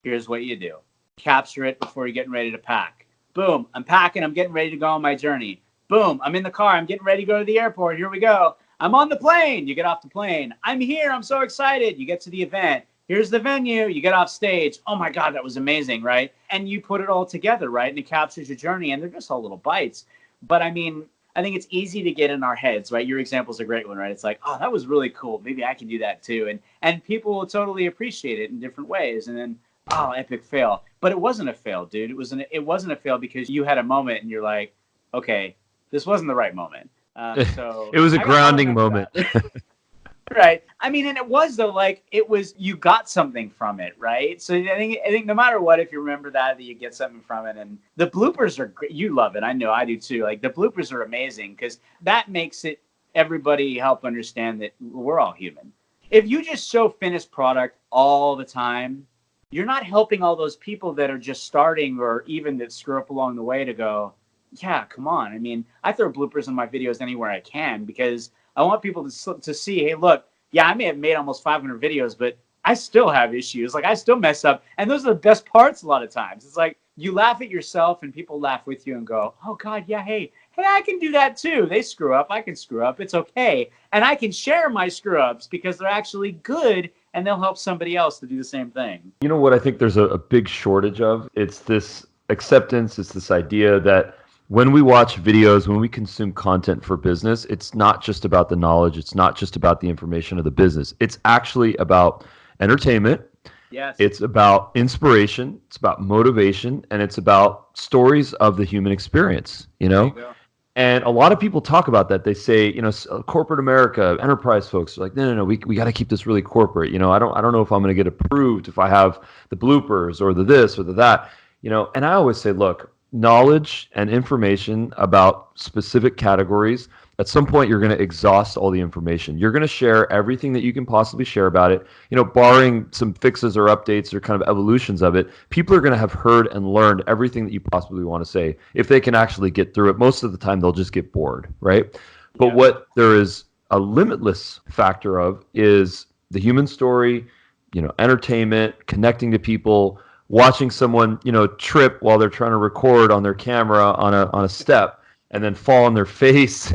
Here's what you do. Capture it before you're getting ready to pack. Boom, I'm packing. I'm getting ready to go on my journey. Boom, I'm in the car. I'm getting ready to go to the airport. Here we go. I'm on the plane. You get off the plane. I'm here. I'm so excited. You get to the event. Here's the venue. You get off stage. Oh my God, that was amazing, right? And you put it all together, right? And it captures your journey. And they're just all little bites. But I think it's easy to get in our heads, right? Your example's a great one, right? It's like, oh, that was really cool. Maybe I can do that too. And people will totally appreciate it in different ways. And then, oh, epic fail. But it wasn't a fail, dude. It wasn't a fail because you had a moment and you're like, okay, this wasn't the right moment. So it was a grounding moment. Right. And it was though, like you got something from it, right? So I think no matter what, if you remember that you get something from it, and the bloopers are great. You love it. I know I do too. Like the bloopers are amazing because that makes it everybody help understand that we're all human. If you just show finished product all the time, you're not helping all those people that are just starting or even that screw up along the way to go, yeah, come on. I throw bloopers in my videos anywhere I can because I want people to see, hey, look, yeah, I may have made almost 500 videos, but I still have issues. Like I still mess up. And those are the best parts a lot of times. It's like you laugh at yourself and people laugh with you and go, oh God, yeah, hey, I can do that too. They screw up. I can screw up. It's okay. And I can share my screw ups because they're actually good and they'll help somebody else to do the same thing. You know what I think there's a big shortage of? It's this acceptance. It's this idea that when we watch videos, when we consume content for business, it's not just about the knowledge. It's not just about the information of the business. It's actually about entertainment. Yes. It's about inspiration. It's about motivation. And it's about stories of the human experience, you know? There you go. And a lot of people talk about that. They say, you know, corporate America, enterprise folks are like, no, we got to keep this really corporate. You know, I don't know if I'm going to get approved if I have the bloopers or the this or the that, you know. And I always say, look, knowledge and information about specific categories, at some point you're going to exhaust all the information. You're going to share everything that you can possibly share about it, you know, barring some fixes or updates or kind of evolutions of it. People are going to have heard and learned everything that you possibly want to say. If they can actually get through it, most of the time they'll just get bored, right? But what there is a limitless factor of is the human story, you know, entertainment, connecting to people, watching someone, you know, trip while they're trying to record on their camera on a step and then fall on their face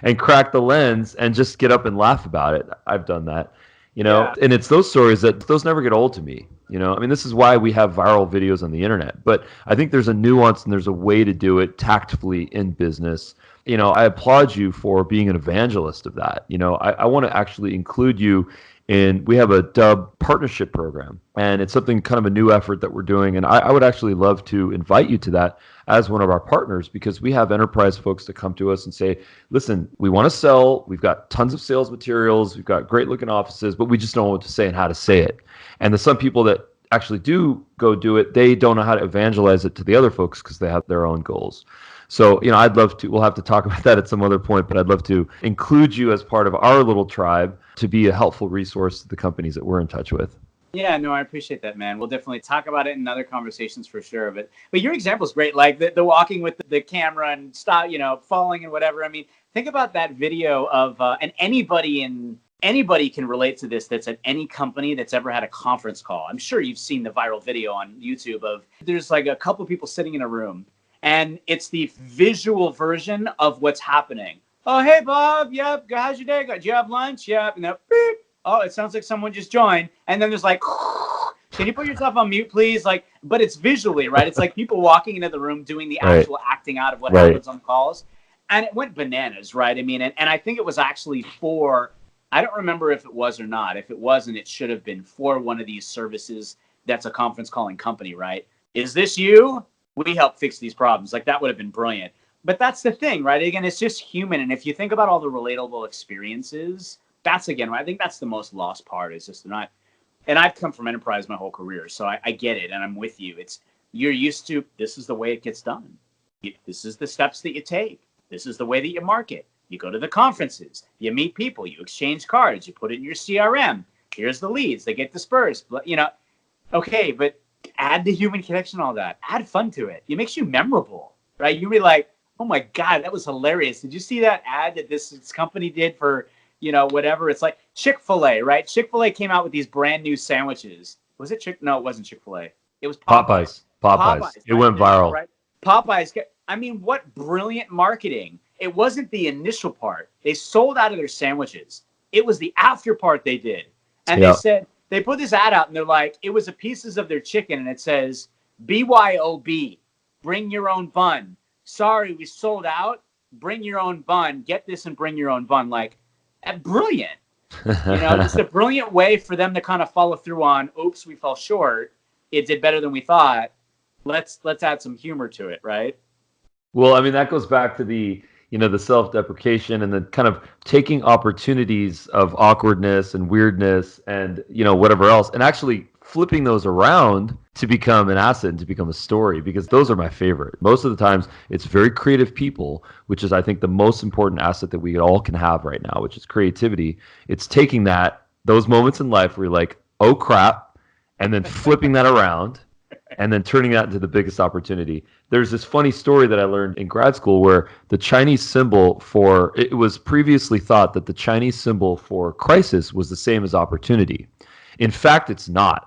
and crack the lens and just get up and laugh about it. I've done that, you know, and it's those stories those never get old to me. You know, I mean, this is why we have viral videos on the internet, but I think there's a nuance and there's a way to do it tactfully in business. You know, I applaud you for being an evangelist of that. You know, I want to actually include you in, we have a Dub partnership program, and it's something kind of a new effort that we're doing. And I would actually love to invite you to that as one of our partners, because we have enterprise folks that come to us and say, listen, we want to sell. We've got tons of sales materials. We've got great looking offices, but we just don't know what to say and how to say it. And some people that actually do go do it, they don't know how to evangelize it to the other folks because they have their own goals. So, you know, I'd love to, we'll have to talk about that at some other point, but I'd love to include you as part of our little tribe to be a helpful resource to the companies that we're in touch with. Yeah, no, I appreciate that, man. We'll definitely talk about it in other conversations for sure. But your example is great, like the walking with the camera and stop, you know, falling and whatever. I mean, think about that video of, and anybody can relate to this that's at any company that's ever had a conference call. I'm sure you've seen the viral video on YouTube of there's like a couple of people sitting in a room, and it's the visual version of what's happening. Oh, hey, Bob. Yep. How's your day? Did you have lunch? Yep. And then, beep. Oh, it sounds like someone just joined. And then there's like, can you put yourself on mute, please? Like, but it's visually, right? It's like people walking into the room doing the actual acting out of what happens on calls. And it went bananas, right? I mean, and I think it was actually for, I don't remember if it was or not. If it wasn't, it should have been for one of these services that's a conference calling company, right? Is this you? We help fix these problems. Like, that would have been brilliant. But that's the thing, right? Again, it's just human. And if you think about all the relatable experiences, that's, again, I think that's the most lost part, is just not. And I've come from enterprise my whole career, so I get it, and I'm with you. It's, you're used to, this is the way it gets done. This is the steps that you take. This is the way that you market. You go to the conferences, you meet people, you exchange cards, you put it in your CRM. Here's the leads, they get dispersed. You know, okay, but add the human connection, all that. Add fun to it. It makes you memorable, right? You'll be like, oh my God, that was hilarious. Did you see that ad that this company did for, you know, whatever? It's like Chick-fil-A, right? Chick-fil-A came out with these brand new sandwiches. Was it No, it wasn't Chick-fil-A. It was Popeyes. Popeyes. It went viral. Right? Popeyes. I mean, what brilliant marketing. It wasn't the initial part. They sold out of their sandwiches. It was the after part they did. And they said, they put this ad out and they're like, it was the pieces of their chicken and it says, BYOB, bring your own bun. Sorry, we sold out. Bring your own bun. Get this and bring your own bun. Like, brilliant. You know, just a brilliant way for them to kind of follow through on, oops, we fell short. It did better than we thought. Let's add some humor to it, right? Well, I mean, that goes back to the, you know, the self-deprecation and the kind of taking opportunities of awkwardness and weirdness and, you know, whatever else, and actually flipping those around to become an asset and to become a story, because those are my favorite. Most of the times it's very creative people, which is, I think, the most important asset that we all can have right now, which is creativity. It's taking those moments in life where you're like, oh crap, and then flipping that around and then turning that into the biggest opportunity. There's this funny story that I learned in grad school where the Chinese symbol for, it was previously thought that the Chinese symbol for crisis was the same as opportunity. In fact, it's not.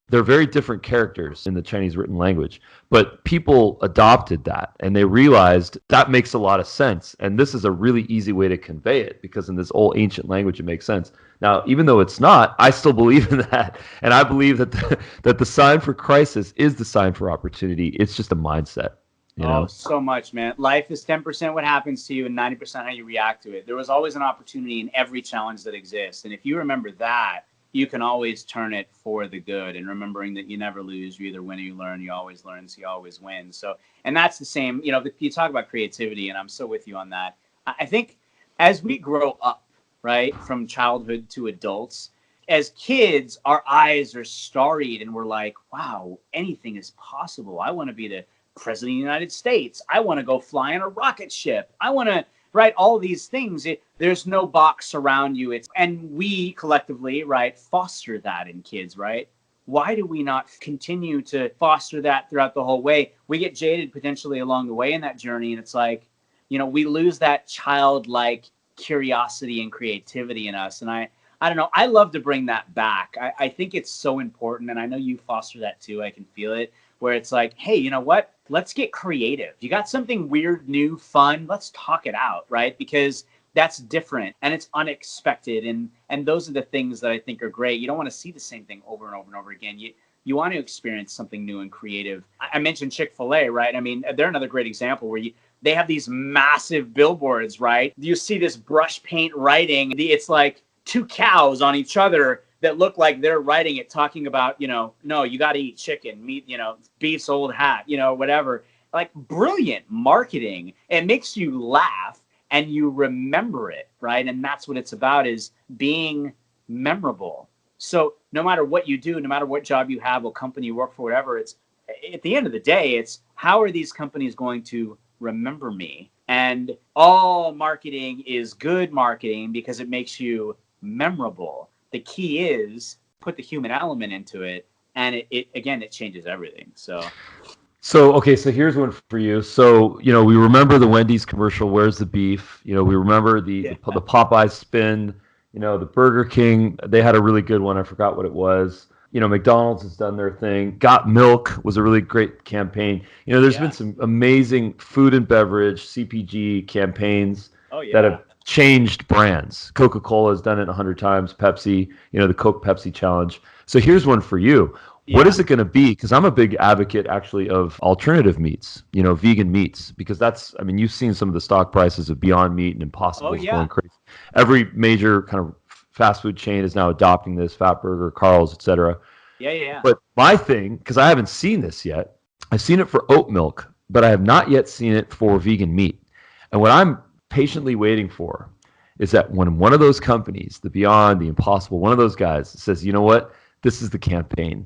They're very different characters in the Chinese written language, but people adopted that and they realized that makes a lot of sense. And this is a really easy way to convey it because in this old ancient language, it makes sense. Now, even though it's not, I still believe in that. And I believe that that the sign for crisis is the sign for opportunity. It's just a mindset. You know? So much, man. Life is 10% what happens to you and 90% how you react to it. There was always an opportunity in every challenge that exists. And if you remember that, you can always turn it for the good. And remembering that you never lose, you either win or you learn, you always learn, so you always win. So, and that's the same, you know, you talk about creativity, and I'm so with you on that. I think as we grow up, right, from childhood to adults, as kids, our eyes are starry and we're like, wow, anything is possible. I want to be the president of the United States. I want to go fly on a rocket ship. I want to write all these things. There's no box around you. And we collectively, right, foster that in kids, right? Why do we not continue to foster that throughout the whole way? We get jaded potentially along the way in that journey. And it's like, you know, we lose that childlike curiosity and creativity in us. And I don't know. I love to bring that back. I think it's so important. And I know you foster that too. I can feel it, where it's like, hey, you know what? Let's get creative. You got something weird, new, fun. Let's talk it out, right? Because that's different and it's unexpected. And those are the things that I think are great. You don't want to see the same thing over and over and over again. You want to experience something new and creative. I mentioned Chick-fil-A, right? I mean, they're another great example where they have these massive billboards, right? You see this brush paint writing. It's like two cows on each other that look like they're writing it, talking about, you know, no, you got to eat chicken, meat, you know, beef's old hat, you know, whatever. Like brilliant marketing. It makes you laugh and you remember it, right? And that's what it's about, is being memorable. So no matter what you do, no matter what job you have, what company you work for, whatever, it's at the end of the day, it's how are these companies going to remember me? And all marketing is good marketing because it makes you memorable. The key is put the human element into it, and it changes everything. So okay, so here's one for you. So, you know, we remember the Wendy's commercial, "Where's the beef?" You know, we remember the Popeye spin, you know, the Burger King, they had a really good one. I forgot what it was. You know, McDonald's has done their thing. Got Milk was a really great campaign. You know, there's been some amazing food and beverage, CPG campaigns that have changed brands. Coca-Cola has done it 100 times. Pepsi, you know, the Coke Pepsi challenge. So here's one for you. What is it going to be? Because I'm a big advocate actually of alternative meats, you know, vegan meats, because that's, I mean, you've seen some of the stock prices of Beyond Meat and Impossible going crazy. Every major kind of fast food chain is now adopting this, Fatburger, Carl's, etc. Yeah. But my thing, because I haven't seen this yet, I've seen it for oat milk, but I have not yet seen it for vegan meat. And what I'm patiently waiting for is that when one of those companies, the Beyond, the Impossible, one of those guys says, you know what, this is the campaign.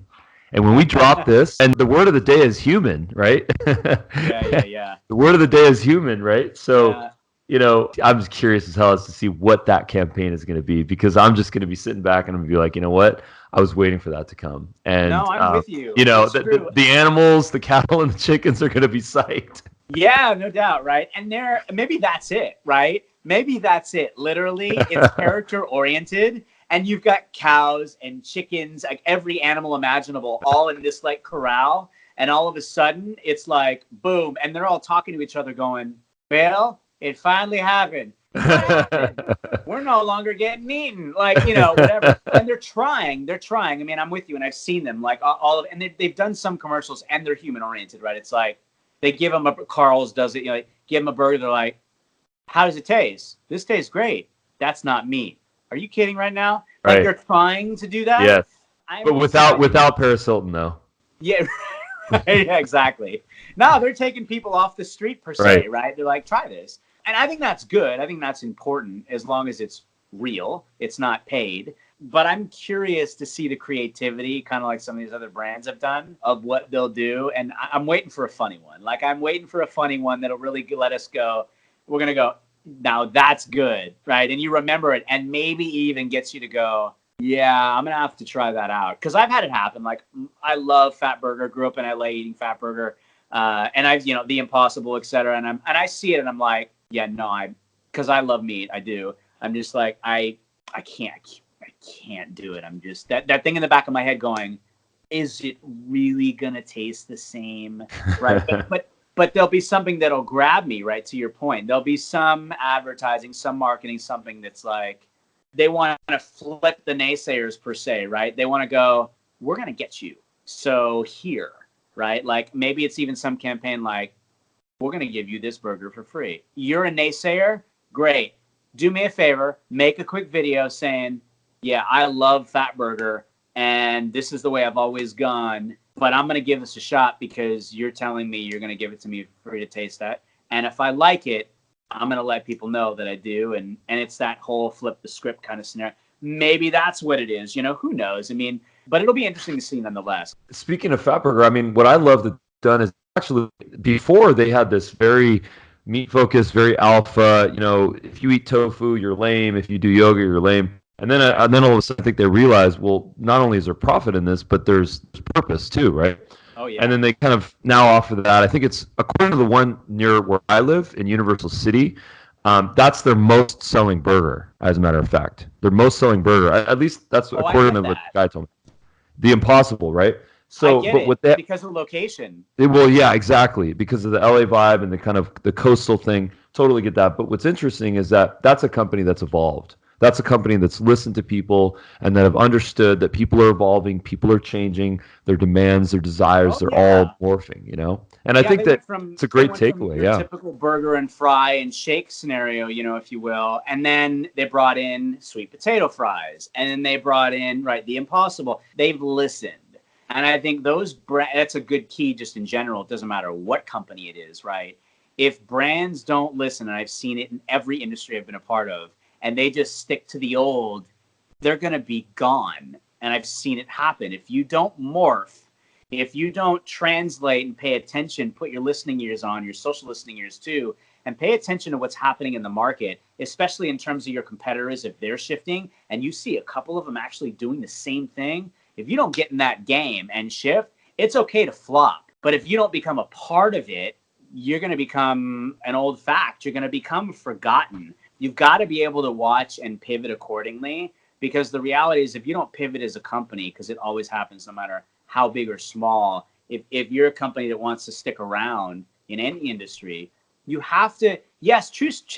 And when we drop this, and the word of the day is human, right? Yeah. The word of the day is human, right? So, you know, I'm just curious as hell as to see what that campaign is going to be, because I'm just going to be sitting back and I'm going to be like, you know what? I was waiting for that to come. And no, I'm with you. You know, the animals, the cattle, and the chickens are going to be psyched. Yeah, no doubt, right? And maybe that's it, right? Maybe that's it. Literally, it's character oriented, and you've got cows and chickens, like every animal imaginable, all in this like corral, and all of a sudden it's like boom, and they're all talking to each other, going, "Well, it finally happened. What happened? We're no longer getting eaten." Like, you know, whatever. And they're trying. I mean, I'm with you, and I've seen them like all of, and they've done some commercials, and they're human oriented, right? It's like they give them Carl's does it, you know, like, give them a burger. They're like, "How does it taste? This tastes great. That's not meat. Are you kidding right now?" Like they're trying to do that. Yes. But without Paris Hilton, though. Yeah. Yeah, exactly. No, they're taking people off the street per se, right? They're like, try this. And I think that's good. I think that's important as long as it's real. It's not paid. But I'm curious to see the creativity, kind of like some of these other brands have done, of what they'll do. And I'm waiting for a funny one. Like, I'm waiting for a funny one that'll really let us go, we're going to go, now that's good, right? And you remember it, and maybe even gets you to go, yeah, I'm going to have to try that out. Because I've had it happen. Like, I love Fatburger, grew up in LA eating Fatburger, and I've, you know, the Impossible, et cetera. And I see it and I'm like, yeah, no, because I love meat. I do. I'm just like, I can't. can't do it. I'm just that thing in the back of my head going, is it really gonna taste the same? Right. But there'll be something that'll grab me, right? To your point. There'll be some advertising, some marketing, something that's like they want to flip the naysayers per se, right? They want to go, we're gonna get you. So here, right? Like maybe it's even some campaign like, we're gonna give you this burger for free. You're a naysayer? Great. Do me a favor, make a quick video saying, yeah, I love Fat Burger and this is the way I've always gone, but I'm going to give this a shot because you're telling me you're going to give it to me for free to taste that. And if I like it, I'm going to let people know that I do. And it's that whole flip the script kind of scenario. Maybe that's what it is. You know, who knows? I mean, but it'll be interesting to see nonetheless. Speaking of Fat Burger, I mean, what I love that done is actually before they had this very meat focused, very alpha, you know, if you eat tofu, you're lame. If you do yoga, you're lame. And then all of a sudden, I think they realize, well, not only is there profit in this, but there's purpose too, right? Oh yeah. And then they kind of now offer that. I think it's according to the one near where I live in Universal City. That's their most selling burger, as a matter of fact. Their most selling burger. At least that's according to what the guy told me. The Impossible, right? So, I get but it, with that, because of location. well, yeah, exactly, because of the LA vibe and the kind of the coastal thing. Totally get that. But what's interesting is that that's a company that's evolved. That's a company that's listened to people and that have understood that people are evolving, people are changing, their demands, their desires, they're all morphing, you know? And I think that it's a great takeaway, yeah. Typical burger and fry and shake scenario, you know, if you will. And then they brought in sweet potato fries. And then they brought in, right, the Impossible. They've listened. And I think that's a good key just in general. It doesn't matter what company it is, right? If brands don't listen, and I've seen it in every industry I've been a part of, and they just stick to the old, they're going to be gone. And I've seen it happen. If you don't morph, if you don't translate and pay attention, put your listening ears on, your social listening ears too, and pay attention to what's happening in the market, especially in terms of your competitors, if they're shifting, and you see a couple of them actually doing the same thing, if you don't get in that game and shift, it's okay to flop. But if you don't become a part of it, you're going to become an old fact. You're going to become forgotten. You've got to be able to watch and pivot accordingly, because the reality is if you don't pivot as a company, because it always happens no matter how big or small, if you're a company that wants to stick around in any industry, you have to, yes,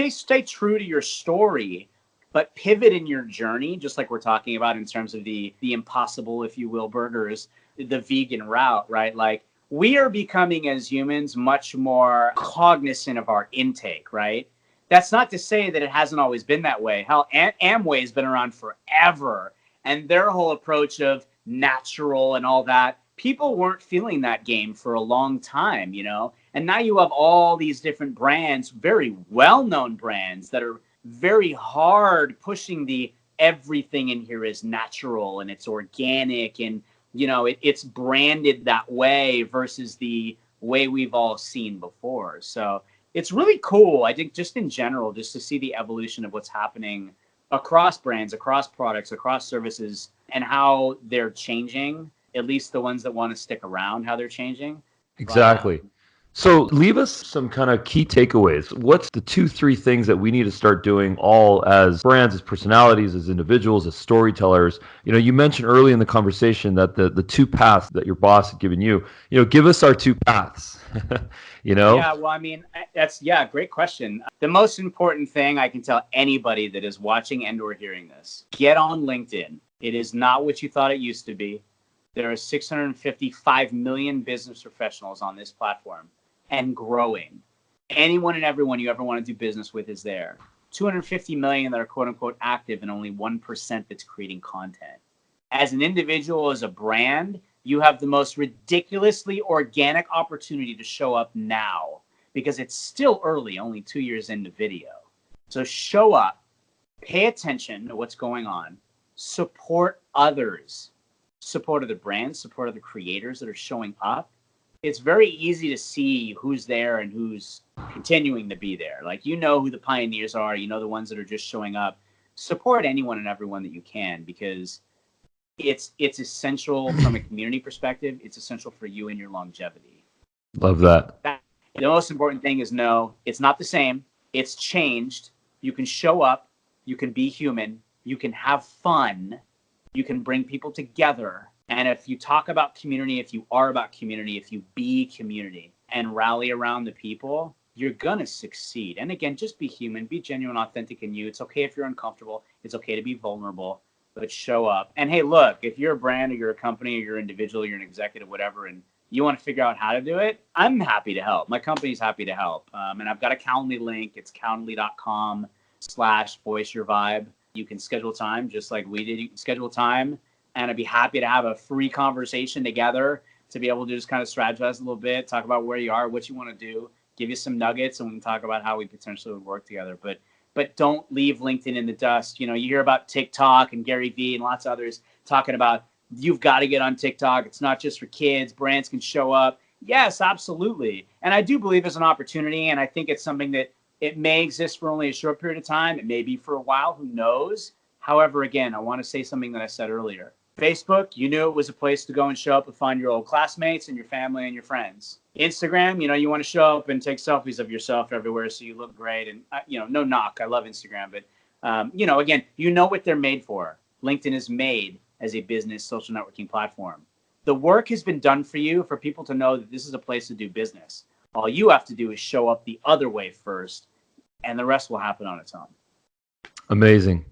stay true to your story, but pivot in your journey, just like we're talking about in terms of the Impossible, if you will, burgers, the vegan route, right? Like we are becoming as humans much more cognizant of our intake, right? That's not to say that it hasn't always been that way. Hell, Amway's been around forever, and their whole approach of natural and all that, people weren't feeling that game for a long time, you know? And now you have all these different brands, very well-known brands that are very hard pushing the everything in here is natural and it's organic and, you know, it's branded that way versus the way we've all seen before. So it's really cool, I think, just in general, just to see the evolution of what's happening across brands, across products, across services, and how they're changing, at least the ones that want to stick around, how they're changing. Exactly. So leave us some kind of key takeaways. What's the 2-3 things that we need to start doing all as brands, as personalities, as individuals, as storytellers? You know, you mentioned early in the conversation that the 2 paths that your boss had given you, you know, give us our 2 paths, you know? Yeah, well, I mean, great question. The most important thing I can tell anybody that is watching and or hearing this, get on LinkedIn. It is not what you thought it used to be. There are 655 million business professionals on this platform and growing. Anyone and everyone you ever want to do business with is there. 250 million that are quote unquote active and only 1% that's creating content. As an individual, as a brand, you have the most ridiculously organic opportunity to show up now because it's still early, only 2 years into video. So show up, pay attention to what's going on, support others. Support of the brands, support of the creators that are showing up. It's very easy to see who's there and who's continuing to be there. Like, you know who the pioneers are, you know the ones that are just showing up. Support anyone and everyone that you can, because it's essential from a community perspective. It's essential for you and your longevity. Love that. The most important thing is no, it's not the same. It's changed. You can show up. You can be human. You can have fun. You can bring people together. And if you talk about community, if you are about community, if you be community and rally around the people, you're going to succeed. And again, just be human, be genuine, authentic in you. It's okay if you're uncomfortable. It's okay to be vulnerable, but show up. And hey, look, if you're a brand or you're a company or you're an individual, you're an executive, whatever, and you want to figure out how to do it, I'm happy to help. My company's happy to help. And I've got a Calendly link. It's calendly.com/voiceyourvibe. You can schedule time just like we did. You can schedule time, and I'd be happy to have a free conversation together to be able to just kind of strategize a little bit, talk about where you are, what you want to do, give you some nuggets, and we can talk about how we potentially would work together. But don't leave LinkedIn in the dust. You know, you hear about TikTok and Gary Vee and lots of others talking about you've got to get on TikTok. It's not just for kids. Brands can show up. Yes, absolutely. And I do believe there's an opportunity, and I think it's something that it may exist for only a short period of time. It may be for a while. Who knows? However, again, I want to say something that I said earlier. Facebook, you knew it was a place to go and show up and find your old classmates and your family and your friends. Instagram, you know, you want to show up and take selfies of yourself everywhere so you look great. And, you know, no knock. I love Instagram. But, you know, again, you know what they're made for. LinkedIn is made as a business social networking platform. The work has been done for you for people to know that this is a place to do business. All you have to do is show up the other way first, and the rest will happen on its own. Amazing.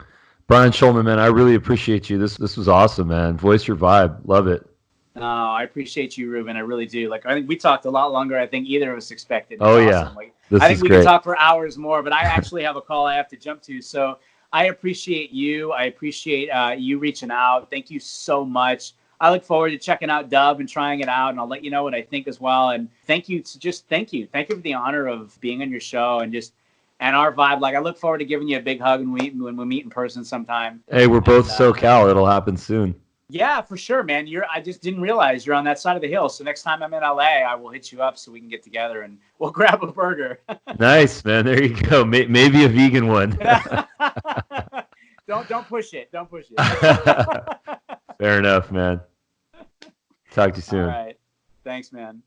Brian Schulman, man, I really appreciate you. This was awesome, man. Voice your vibe. Love it. No, I appreciate you, Ruben. I really do. Like, I think we talked a lot longer. I think either of us expected. Oh, awesome. yeah. Like, this I think is we great. could talk for hours more, but I actually have a call I have to jump to. So I appreciate you. I appreciate you reaching out. Thank you so much. I look forward to checking out Dub and trying it out, and I'll let you know what I think as well. And thank you thank you for the honor of being on your show and our vibe. Like, I look forward to giving you a big hug when we meet in person sometime. Hey, we're both SoCal. It'll happen soon. Yeah, for sure, man. I just didn't realize you're on that side of the hill. So next time I'm in LA, I will hit you up so we can get together and we'll grab a burger. Nice, man. There you go. Maybe a vegan one. Don't push it. Don't push it. Fair enough, man. Talk to you soon. All right. Thanks, man.